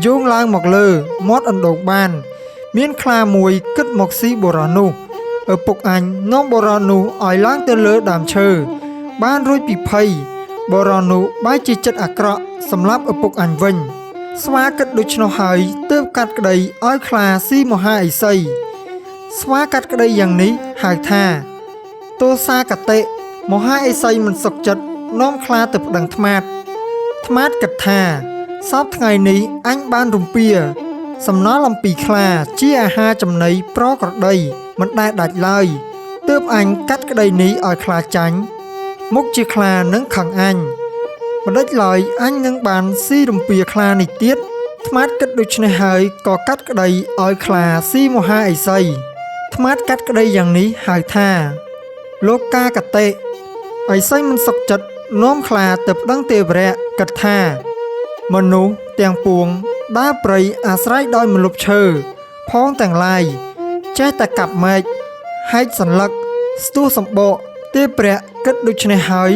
យោងឡើងមកលើមាត់អណ្ដូងបានមានខ្លាមួយគិតមកស៊ីបុរសនោះឪពុកអញនាំបុរសនោះឲ្យឡើងទៅលើដើមឈើបានរួចពីភ័យបុរសនោះបែរជាចិត្តអាក្រក់សម្លាប់ឪពុកអញវិញស្វាគិតដូច្នោះហើយទើបកាត់ក្តីឲ្យខ្លាស៊ីមហាឥសីស្វាកាត់ក្តីយ៉ាងនេះហៅថាទោសាកតិមហាឥសីមិនសុខចិត្តនាំខ្លាទៅប្តឹងថ្មាតគិតថាសពថ្ងៃនេះអញបានរំពាសំណល់អំពីខ្លាជាអាហារចំណីប្រក្រតីមិនដែលដាច់ឡើយទើបអញកាត់ក្តីនេះឲ្យខ្លាចាញ់មុខជាខ្លានឹងខឹងអញមិនដេចឡើយអញនឹងបានស៊ីរំពាខ្លានេះទៀតថ្មាតគិតដូច្នេះហើយក៏កាត់ក្តីឲ្យខ្លាស៊ីមហាឥសីថ្មាតកាត់ក្តីយ៉ាងនេះហៅថាលោកកាកតិឥសីមិនសុខចិត្តនាំខ្លាទៅប្តឹងទេវរៈគិតថាមនុស្សទាំងពួងដើរព្រៃអាស្រ័យដោយម្លប់ឈើផងទាំងឡាយចេះតែកាប់មែកហែកសន្លឹកស្ទុះសម្បកទេវរៈគិតដូច្នេះហើយ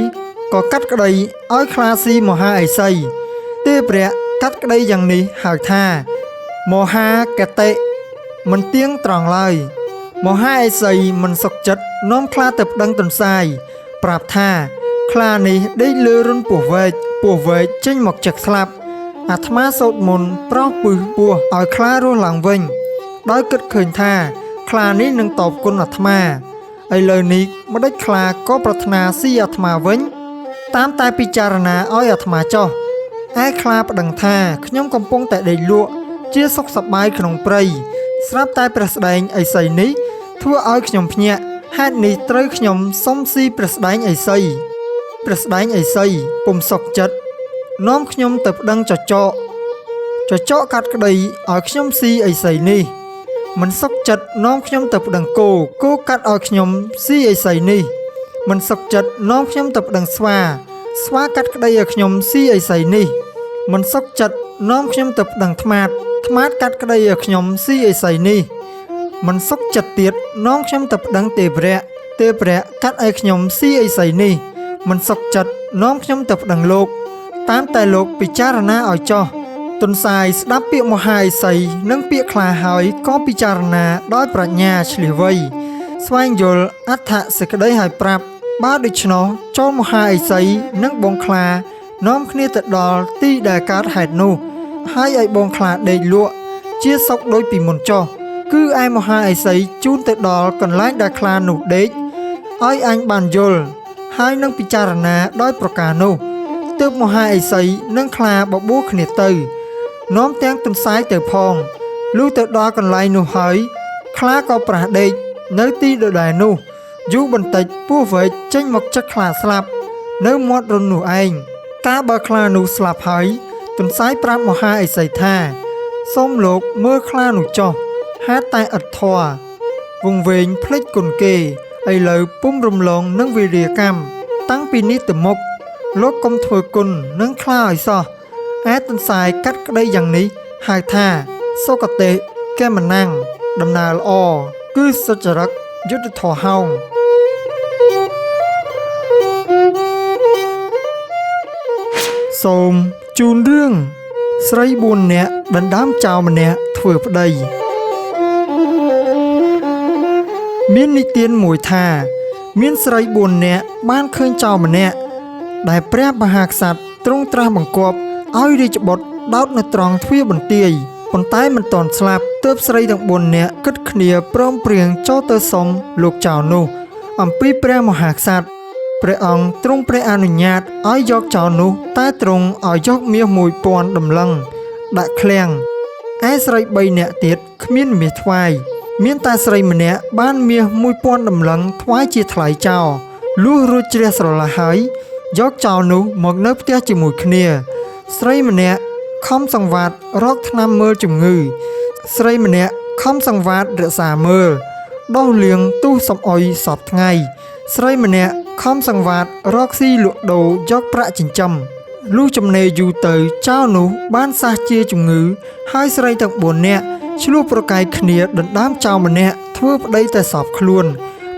ក៏កាត់ក្តីឲ្យខ្លាស៊ីមហាឥសីទេវរៈកាត់ក្តីយ៉ាងនេះហៅថាមហាកតិមិនទៀងត្រង់ឡើយមហាឥសីមិនសុខចិត្តនាំខ្លាទៅប្តឹងទន្សាយប្រាប់ថាខ្លានេះដេកលើរុនពស់វែកចេញមកចឹកស្លាប់អាត្មាសូត្រមន្តប្រោះពឹសពស់ឲ្យខ្លារស់ឡើងវិញដោយគិតឃើញថាខ្លានេះនឹងតបគុណអាត្មាឥឡូវនេះម្ដេចខ្លាក៏ប្រាថ្នាស៊ីអាត្មាវិញតាមតែពិចារណាឲ្យអាត្មាចោះឯខ្លាប្តឹងថាខ្ញុំកំពុងតែដេកលក់ជាសុខសប្បាយក្នុងព្រៃស្រាប់តែព្រះស្ដែងឥសីនេះធ្វើឲ្យខ្ញុំភ្ញាក់ហេតុនេះត្រូវខ្ញុំសុំស៊ីព្រះស្ដែងឥសីព្រះស្ដែងឥសីពុំសុខចិត្តនាំខ្ញុំទៅប្តឹងចចកកាត់ក្តីឲ្យខ្ញុំស៊ីឥសីនេះមិនសុខចិត្តនាំខ្ញុំទៅប្តឹងគោកាត់ឲ្យខ្ញុំស៊ីឥសីនេះមិនសុខចិត្តនាំខ្ញុំទៅប្តឹងស្វាកាត់ក្តីឲ្យខ្ញុំស៊ីឥសីនេះមិនសុខចិត្ត នាំខ្ញុំទៅប្តឹងថ្មាតកាត់ក្តីឲ្យខ្ញុំស៊ីអេសីនេះមិនសុខចិត្តទៀតនាំខ្ញុំទៅប្តឹងទេវរៈកាត់ឲ្យខ្ញុំស៊ីអេសីនេះមិនសុខចិត្តនាំខ្ញុំទៅប្តឹងលោកតាមតែលោកពិចារណាឲ្យចោះទុនសាយស្ដាប់ពាក្យមហាអេសីនិងពាក្យខ្លាហើយក៏ពិចារណាដោយប្រាជ្ញាឆ្លៀសវៃស្វែងយល់អត្ថសេចក្តីឲ្យប្រាប់បើដូច្នោះចូលមហាអេសីនិងបងខ្លានាំគ្នាទៅដល់ទីដែលកើតហេតុនោះហើយឲ្យបងខ្លាដេកលក់ជាសុខដូចពីមុនចុះគឺឯមហាអេសីជូនទៅដល់កន្លែងដែលខ្លានោះដេកឲ្យអញបានយល់ហើយនឹងពិចារណាដោយប្រការនោះទើបមហាអេសីនិងខ្លាបបួលគ្នាទៅនាំទាំងទន្សាយទៅផងលុះទៅដល់កន្លែងនោះហើយខ្លាក៏ប្រះដេកនៅទីដដែលនោះយូរបន្តិចពស់វែកចេញមកចឹកខ្លាស្លាប់នៅមាត់រន្ធនោះឯងកាលបើខ្លានោះស្លាប់ហើយទន្សាយប្រាប់មហាអេសីថាសូមលោកមើលខ្លានោះចុះហាត់តែឥតធម៌វង្វេងភ្លេចគុណគេឥឡូវពុំរំលងនឹងវិរិយកម្មតាំងពីនេះទៅមុខលោកកុំធ្វើគុណនឹងខ្លាឲ្យសោះឯទន្សាយកាត់ក្តីយ៉ាងនេះហៅថាសុគតិកេមណាំងដំណើរល្អគឺសុចរិតយុត្តិធម៌ហោងសូមជូនរឿងស្រី4នាក់ដណ្ដើមចៅម្នាក់ធ្វើប្តីមាននិទានមួយថាមានស្រី4នាក់បានឃើញចៅម្នាក់ដែលព្រះមហាក្សត្រទ្រង់ត្រាស់បង្គាប់ឲ្យរាជបុត្រដោតនៅត្រង់ទ្វារបន្ទាយប៉ុន្តែមិនទាន់ស្លាប់ទើបស្រីទាំង4នាក់គិតគ្នាព្រមព្រៀងចូលទៅសុំលោកចៅនោះអំពីព្រះមហាក្សត្រព្រះអង្គទ្រង់ព្រះអនុញ្ញាតឲ្យយកចៅនោះតែទ្រង់ឲ្យយកមាស1000តម្លឹងដាក់ឃ្លាំងឯស្រី3នាក់ទៀតគ្មានមាសថ្វាយមានតែស្រីម្នាក់បានមាស1000តម្លឹងថ្វាយជាថ្លៃចោលលុះរួចជ្រះស្រឡះហើយយកចោលនោះមកនៅផ្ទះជាមួយគ្នាស្រីម្នាក់ខំសង្វាតរកថ្នាំមើលជំងឺស្រីម្នាក់ខំសង្វាតរក្សាមើលដោះលាងទូសំអុយសពថ្ងៃស្រីម្នាក់ខំសង្វាតរកស៊ីលក់ដូរយកប្រាក់ចិញ្ចឹមលុះចំណេរយូរទៅចៅនោះបានសះជាជំងឺហើយស្រីទាំង4នាក់ឆ្លោះប្រកែកគ្នាដណ្ដើមចៅម្នាក់ធ្វើប្តីតែសពខ្លួន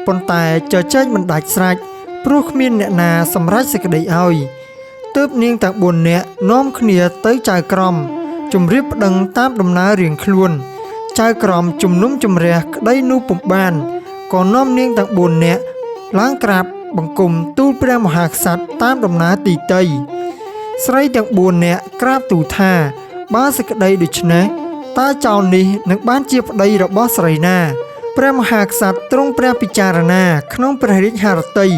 ប៉ុន្តែចែកមិនដាច់ស្រេចព្រោះគ្មានអ្នកណាសម្រេចសេចក្តីឲ្យទើបនាងទាំង4នាក់នាំគ្នាទៅចៅក្រមជម្រាបប្តឹងតាមដំណើររៀងខ្លួនចៅក្រមជំនុំជម្រះក្តីនោះពុំបានក៏នាំនាងទាំង4នាក់ឡើងក្រាបបង្គំទូលព្រះមហាក្សត្រតាមដំណើរទីតីស្រីទាំង4នាក់ក្រាបទូលថាបើសេចក្តីដូច្នេះតើចៅនេះនឹងបានជាប្តីរបស់ស្រីណាព្រះមហាក្សត្រទ្រង់ព្រះពិចារណាក្នុងព្រះរាជហឫទ័យ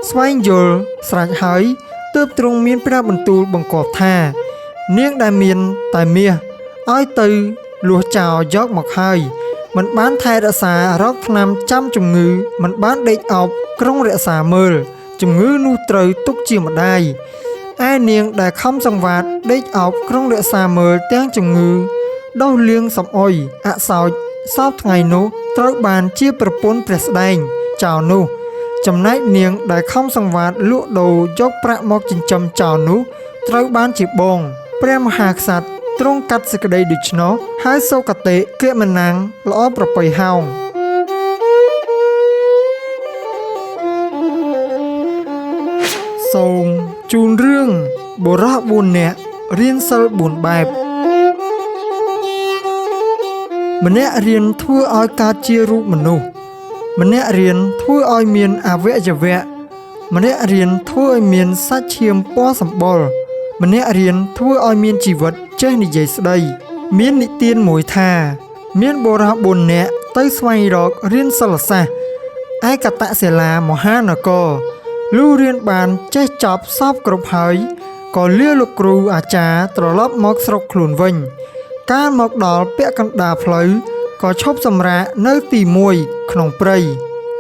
ស្វែងយល់ស្រេចហើយទើបទ្រង់មានព្រះបន្ទូលបង្គាប់ថានាងដែលមានតែមាសឲ្យទៅលួសចោលយកមកហើយមិនបានថែរក្សារកថ្នាំចាំជំងឺមិនបានដេកអោបក្រុងរក្សាមើលជំងឺនោះត្រូវទុកជាម្ដាយឯនាងដែលខំសង្វាតដេកអោបក្រុងរក្សាមើលទាំងជំងឺដោះលាងសំអុយអសោចសោកថ្ងៃនោះត្រូវបានជាប្រពន្ធព្រះស្ដែងចៅនោះចំណែកនាងដែលខំសង្វាតលក់ដូរយកប្រាក់មកចិញ្ចឹមចៅនោះត្រូវបានជាបងព្រះមហាក្សត្រទ្រង់កាត់សេចក្តីដូច្នោះហើយសុគតិគមណាំងល្អប្រពៃហោងសូមជូនរឿងបុរស4នាក់រៀនសិល4បែបម្នាក់រៀនធ្វើឲ្យកើតជារូបមនុស្សម្នាក់រៀនធ្វើឲ្យមានអវយវៈម្នាក់រៀនធ្វើឲ្យមានសាច់ឈាមពណ៌សម្បុរម្នាក់រៀនធ្វើឲ្យមានជីវិតចេះនិយាយស្ដីមាននិទានមួយថាមានបុរស4នាក់ទៅស្វែងរករៀនសិលសាស្ត្រឯកតសិលាមហានគរលុះរៀនបានចេះចប់សពគ្រប់ហើយក៏លាលោកគ្រូអាចារ្យត្រឡប់មកស្រុកខ្លួនវិញកាលមកដល់ពាក់កណ្ដាលផ្លូវក៏ឈប់សម្រាកនៅទី1ក្នុងព្រៃ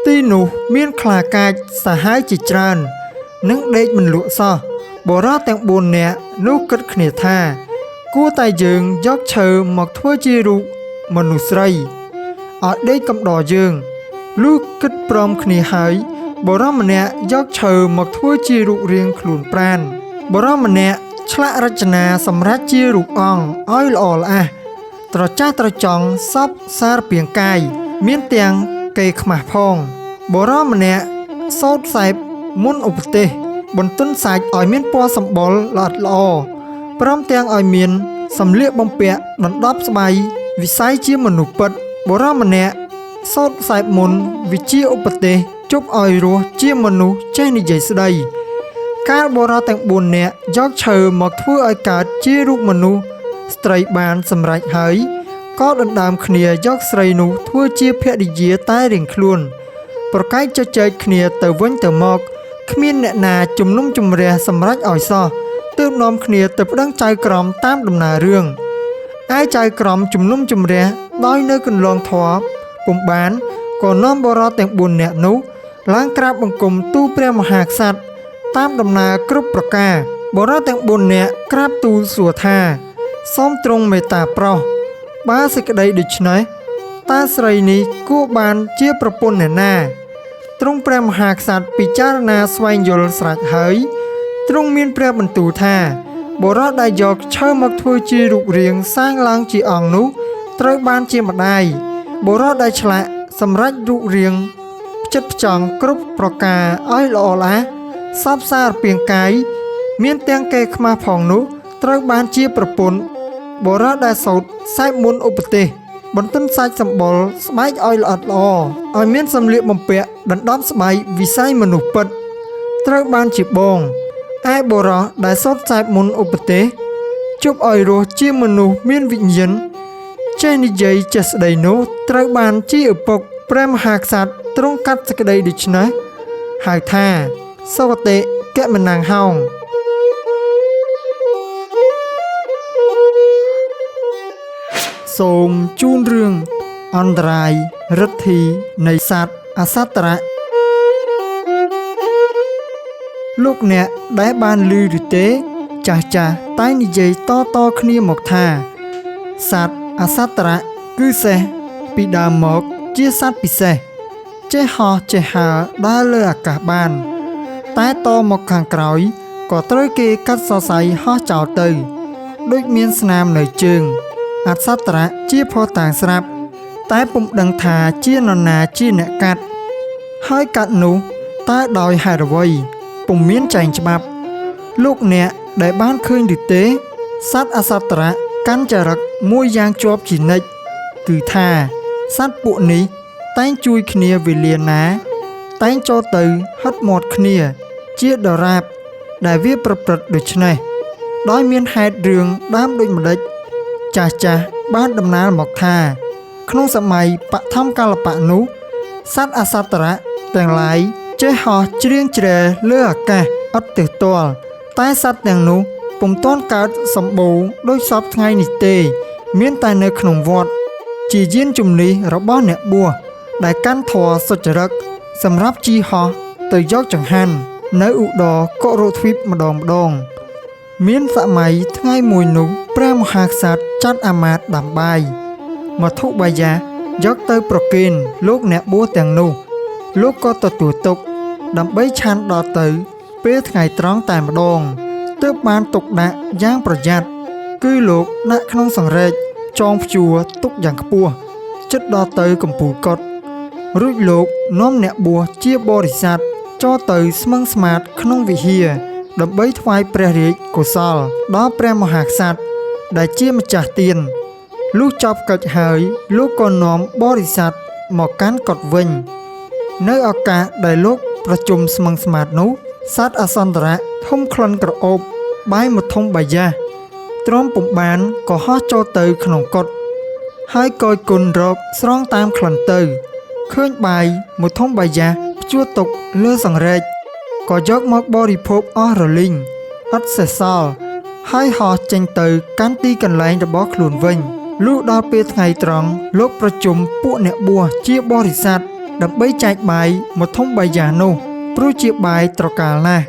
ទីនោះមានខ្លាកាចសាហាវជាច្រើននឹងដេកមិនលក់សោះបុរសទាំង4នាក់នោះគិតគ្នាថាគួរតែយើងយកឈើមកធ្វើជារូបមនុស្សស្រីឲ្យដេកកំដរយើងលុះគិតព្រមគ្នាហើយបុរសម្នាក់យកឈើមកធ្វើជារូបរាងខ្លួនប្រាណបុរសម្នាក់ ឆ្លាក់រចនាសម្រាប់ជារូបអង្គឲ្យល្អល្អះត្រចះត្រចង់សពសារពាងកាយមានទាំងកេរខ្មាស់ផងបុរសម្នាក់សូត្រខ្សែបមុនឧបទេសបន្ទន់សាច់ឲ្យមានពណ៌សម្បុរល្អិតល្អព្រមទាំងឲ្យមានសម្លៀកបំពាក់ដណ្ដប់ស្បៃវិស័យជាមនុស្សពិតបុរសម្នាក់សូត្រខ្សែបមុនវិជាឧបទេសជប់ឲ្យរស់ជាមនុស្សចេះនិយាយស្ដីកាលបុរសទាំង4នាក់យកឈើមកធ្វើឲ្យកើតជារូបមនុស្សស្ត្រីបានសម្រេចហើយក៏ដណ្ដើមគ្នាយកស្រីនោះធ្វើជាភរិយាតែរៀងខ្លួនប្រកែកជជែកគ្នាទៅវិញទៅមកគ្មានអ្នកណាជំនុំជម្រះសម្រេចឲ្យសោះទើបនាំគ្នាទៅប្តឹងចៅក្រមតាមដំណើររឿងឯចៅក្រមជំនុំជម្រះដោយនៅកន្លងធម៌ពុំបានក៏នាំបុរសទាំង4នាក់នោះឡើងក្រាបបង្គំទូលព្រះមហាក្សត្រតាមដំណើរគ្រប់ប្រការបុរសទាំង4នាក់ក្រាបទូលសួរថាសូមទ្រង់មេត្តាប្រោសបើសេចក្តីដូច្នេះតើស្រីនេះគួរបានជាប្រពន្ធអ្នកណាទ្រង់ព្រះមហាក្សត្រពិចារណាស្វែងយល់ស្រេចហើយទ្រង់មានព្រះបន្ទូលថាបុរសដែលយកឈើមកធ្វើជារូបរាងសាងឡើងជាអង្គនោះត្រូវបានជាម្ដាយបុរសដែលឆ្លាក់សម្រេចរូបរាងផ្ចិតផ្ចង់គ្រប់ប្រការឲ្យល្អល្អះសពសារពាងកាយមានទាំងកេរខ្មាស់ផងនោះត្រូវបានជាប្រពន្ធបុរសដែលសូត្រខ្សែបមុនឧបទេសបន្ទន់សាច់សម្បុរស្បែកឲ្យល្អិតល្អឲ្យមានសម្លៀកបំពាក់ដណ្ដប់ស្បែកវិស័យមនុស្សពិតត្រូវបានជាបងឯបុរសដែលសូត្រខ្សែបមុនឧបទេសជប់ឲ្យរស់ជាមនុស្សមានវិញ្ញាណចេះនិយាយចេះស្ដីនោះត្រូវបានជាឪពុកព្រះមហាក្សត្រទ្រង់កាត់សេចក្តីដូច្នេះហៅថាសុគតិកមនាងហោងសូមជូនរឿងអន្តរាយរិទ្ធីនៃសត្វអសត្តរៈលោកអ្នកដែលបានឮឬទេចាស់តែនិយាយតគ្នាមកថាសត្វអសត្តរៈគឺសេះពីដើមមកជាសត្វពិសេសចេះហោះចេះហើរដើរលើអាកាសបានតែតមកខាងក្រោយក៏ត្រូវគេកាត់សរសៃហោះចោលទៅដូចមានស្នាមនៅជើងអសត្តរៈជាផុសតាងស្រាប់តែពុំដឹងថាជានរណាជាអ្នកកាត់ហើយកាត់នោះតើដោយហេតុអ្វីពុំមានចែងច្បាប់លោកអ្នកដែលបានឃើញឬទេសត្វអសត្តរៈកាន់ចរិតមួយយ៉ាងជាប់ជានិច្ចគឺថាសត្វពួកនេះតែងជួយគ្នាវេលាណាតែងចូលទៅហិតមាត់គ្នាជាដរាបដែលវាប្រព្រឹត្តដូច្នេះដោយមានហេតុរឿងដើមដូចម្ដេចចាស់បានដំណើរមកថាក្នុងសម័យបឋមកាលបៈនោះសត្វអសត្តរៈទាំងឡាយចេះហោះជ្រៀងជ្រែលើអាកាសឥតទើសទាល់តែសត្វទាំងនោះពុំទាន់កើតសម្បូរដោយសពថ្ងៃនេះទេមានតែនៅក្នុងវត្តជាយានជំនិះរបស់អ្នកបួសដែលកាន់ធម៌សុចរិតសម្រាប់ជិះហោះទៅយកចង្ហាន់នៅឧត្តរកុរទ្វីបម្ដងមានសម័យថ្ងៃមួយនោះព្រះមហាក្សត្រចាត់អាមាត្យដាំបាយមធុបាយៈយកទៅប្រគេនលោកអ្នកបួសទាំងនោះលោកក៏ទទួលទុកដើម្បីឆាន់ដល់ទៅពេលថ្ងៃត្រង់តែម្ដងទើបបានទុកដាក់យ៉ាងប្រយ័ត្នគឺលោកដាក់ក្នុងសង្រែកចងព្យួរទុកយ៉ាងខ្ពស់ជិតដល់ទៅកំពូលកុដិរួចលោកនាំអ្នកបួសជាបរិស័ទចូលទៅស្មឹងស្មាតក្នុងវិហារដើម្បីថ្វាយព្រះរាជកុសលដល់ព្រះមហាក្សត្រដែលជាម្ចាស់ទានលុះចប់កិច្ចហើយលោកក៏នាំបរិស័ទមកកាន់កុដិវិញនៅឱកាសដែលលោកប្រជុំស្មឹងស្មាតនោះសត្វអសន្តរៈធំក្លិនក្រអូបបាយមធំបាយៈទ្រាំពុំបានក៏ហោះចូលទៅក្នុងកុដិហើយកយគុណរកស្រង់តាមក្លិនទៅឃើញបាយមធំបាយៈព្យួរទុកលើសង្រែកក៏យកមកបរិភោគអស់រលីងឥតសេសសល់ហើយហោះចេញទៅកាន់ទីកន្លែងរបស់ខ្លួនវិញលុះដល់ពេលថ្ងៃត្រង់លោកប្រជុំពួកអ្នកបួសជាបរិស័ទដើម្បីចែកបាយមធំបាយៈនោះព្រោះជាបាយត្រកាលណាស់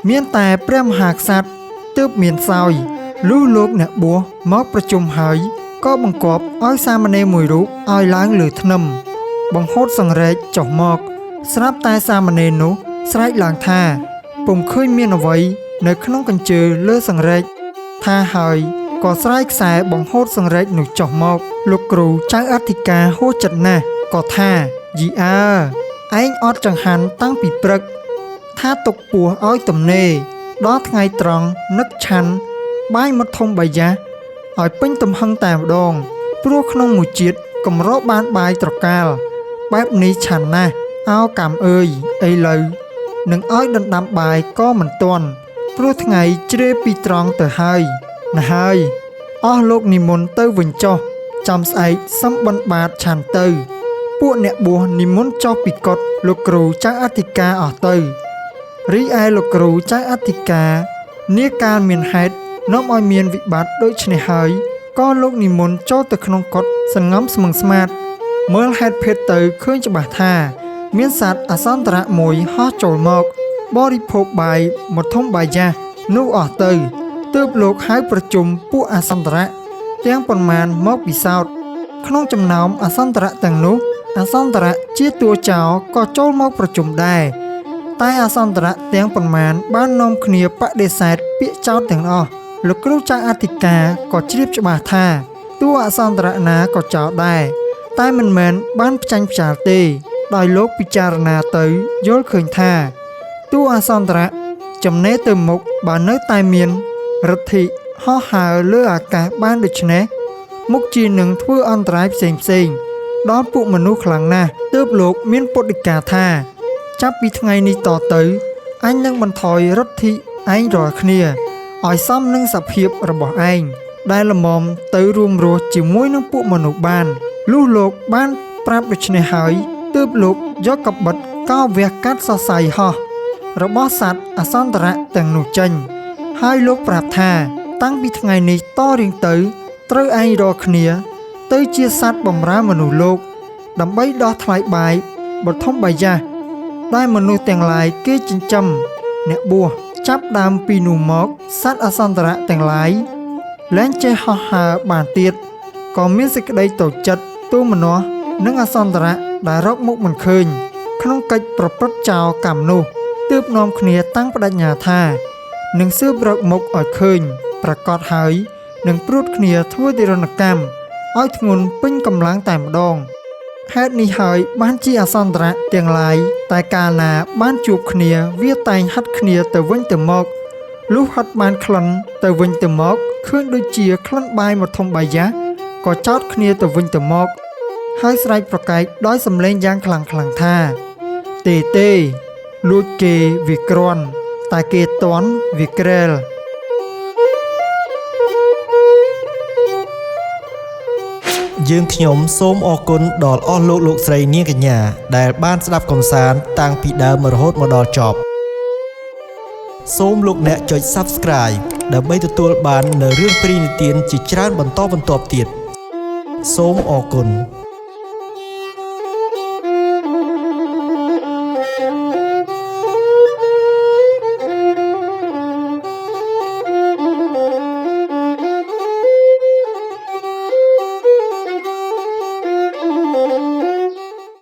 មានតែព្រះមហាក្សត្រទើបមានសោយលុះលោកអ្នកបួសមកប្រជុំហើយក៏បង្គាប់ឲ្យសាមណេរមួយរូបឲ្យឡើងលើធ្នឹមបង្ហូតសង្រែកចុះមកស្រាប់តែសាមណេរនោះស្រែកឡើងថាពុំឃើញមានអ្វី នៅក្នុងកញ្ជើលើសង្រែកថាហើយក៏ស្រែកខ្សែបង្ហូតសង្រែកនោះចុះមកលោកគ្រូចៅអធិការហួចចិត្តណាស់ក៏ថាយីអើឯងអត់ចង្ហាន់តាំងពីព្រឹកថាទុកពោះឲ្យទំនេរដល់ថ្ងៃត្រង់នឹកឆាន់បាយមុតធំបាយយ៉ាឲ្យពេញទំហឹងតែម្ដងព្រោះក្នុងមួយជាតិកម្របានបាយត្រកាលបែបនេះឆាន់ណាស់អោកម្មអើយឥឡូវនឹងឲ្យដណ្ដាំបាយក៏មិនទាន់ព្រោះថ្ងៃជ្រេពីត្រង់ទៅហើយណាហើយអស់លោកនិមន្តទៅវិញចុះចាំស្អែកសំបិណ្ឌបាតឆាន់ទៅពួកអ្នកបួសនិមន្តចុះពីកុដិលោកគ្រូចៅអធិការអស់ទៅរីឯលោកគ្រូចៅអធិការនាកាលមានហេតុនាំឲ្យមានវិបត្តិដូចនេះហើយក៏លោកនិមន្តចូលទៅក្នុងកុដិសង្ងំស្មឹងស្មាតមើលហេតុភេទទៅឃើញច្បាស់ថាមានសត្វអសន្តរៈមួយហោះចូលមកបរិភោគបាយមកធំបាយយ៉ានោះអស់ទៅទើបលោកហៅប្រជុំពួកអសន្តរៈទាំងប៉ុន្មានមកពិសោធន៍ក្នុងចំណោមអសន្តរៈទាំងនោះអសន្តរៈជាតួចោក៏ចូលមកប្រជុំដែរតែអសន្តរៈទាំងប៉ុន្មានបាននាំគ្នាបដិសេធពាក្យចោទទាំងអស់លោកគ្រូចៅអធិការក៏ជ្រាបច្បាស់ថាតួអសន្តរៈណាក៏ចោទដែរតែមិនមែនបានផ្ចាញ់ផ្ចាលទេដោយលោកពិចារណាទៅយល់ឃើញថាតួអសន្តរៈចំណេះទៅមុខបើនៅតែមានរទ្ធីហោះហើរលើអាកាសបានដូច្នេះមុខជានឹងធ្វើអន្តរាយផ្សេងដល់ពួកមនុស្សខ្លាំងណាស់ទើបលោកមានពុទ្ធិកាថាចាប់ពីថ្ងៃនេះតទៅអញនឹងបន្ថយរទ្ធីឯងរាល់គ្នាឲ្យសមនឹងសភាពរបស់ឯងដែលល្មមទៅរួមរស់ជាមួយនឹងពួកមនុស្សបានលុះលោកបានប្រាប់ដូច្នេះហើយទើបលោកយកកបិតកោវះកាត់សរសៃហោះរបស់សត្វអសន្តរៈទាំងនោះចេញហើយលោកប្រាប់ថាតាំងពីថ្ងៃនេះតរៀងទៅត្រូវឯងរាល់គ្នាទៅជាសត្វបម្រើមនុស្សលោកដើម្បីដោះថ្លៃបាយបឋមបាយយ៉ាដែលមនុស្សទាំងឡាយគេចិញ្ចឹមអ្នកបួសចាប់ដើមពីនោះមកសត្វអសន្តរៈទាំងឡាយលែងចេះហោះហើរបានទៀតក៏មានសេចក្តីតូចចិត្តទូមនោះនិងអសន្តរៈដែលរកមុខមិនឃើញក្នុងកិច្ចប្រព្រឹត្តចោលកម្មនោះទើបនាំគ្នាតាំងបដិញ្ញាថានឹងស៊ើបរកមុខឲ្យឃើញប្រកាសហើយនឹងព្រួតគ្នាធ្វើទិរណកម្មឲ្យធ្ងន់ពេញកម្លាំងតែម្ដងហេតុនេះហើយបានជាអសន្តរៈទាំងឡាយតែកាលណាបានជួបគ្នាវាតែងហិតគ្នាទៅវិញទៅមកលុះហិតបានក្លិនទៅវិញទៅមកឃើញដូចជាក្លិនបាយមកធំបាយយ៉ាក៏ចោទគ្នាទៅវិញទៅមកហើយស្រែកប្រកែកដោយសំឡេងយ៉ាងខ្លាំងថាទេលួចគេវាក្រាន់តែគេតន់វាក្រែលយើងខ្ញុំសូមអរគុណដល់អស់លោកស្រីនាងកញ្ញាដែលបានស្ដាប់កំសាន្តតាំងពីដើមរហូតមកដល់ចប់សូមលោកអ្នកចុច Subscribe ដើម្បីទទួលបាននូវរឿងព្រេងនិទានជាច្រើនបន្តបន្ទាប់ទៀតសូមអរគុណ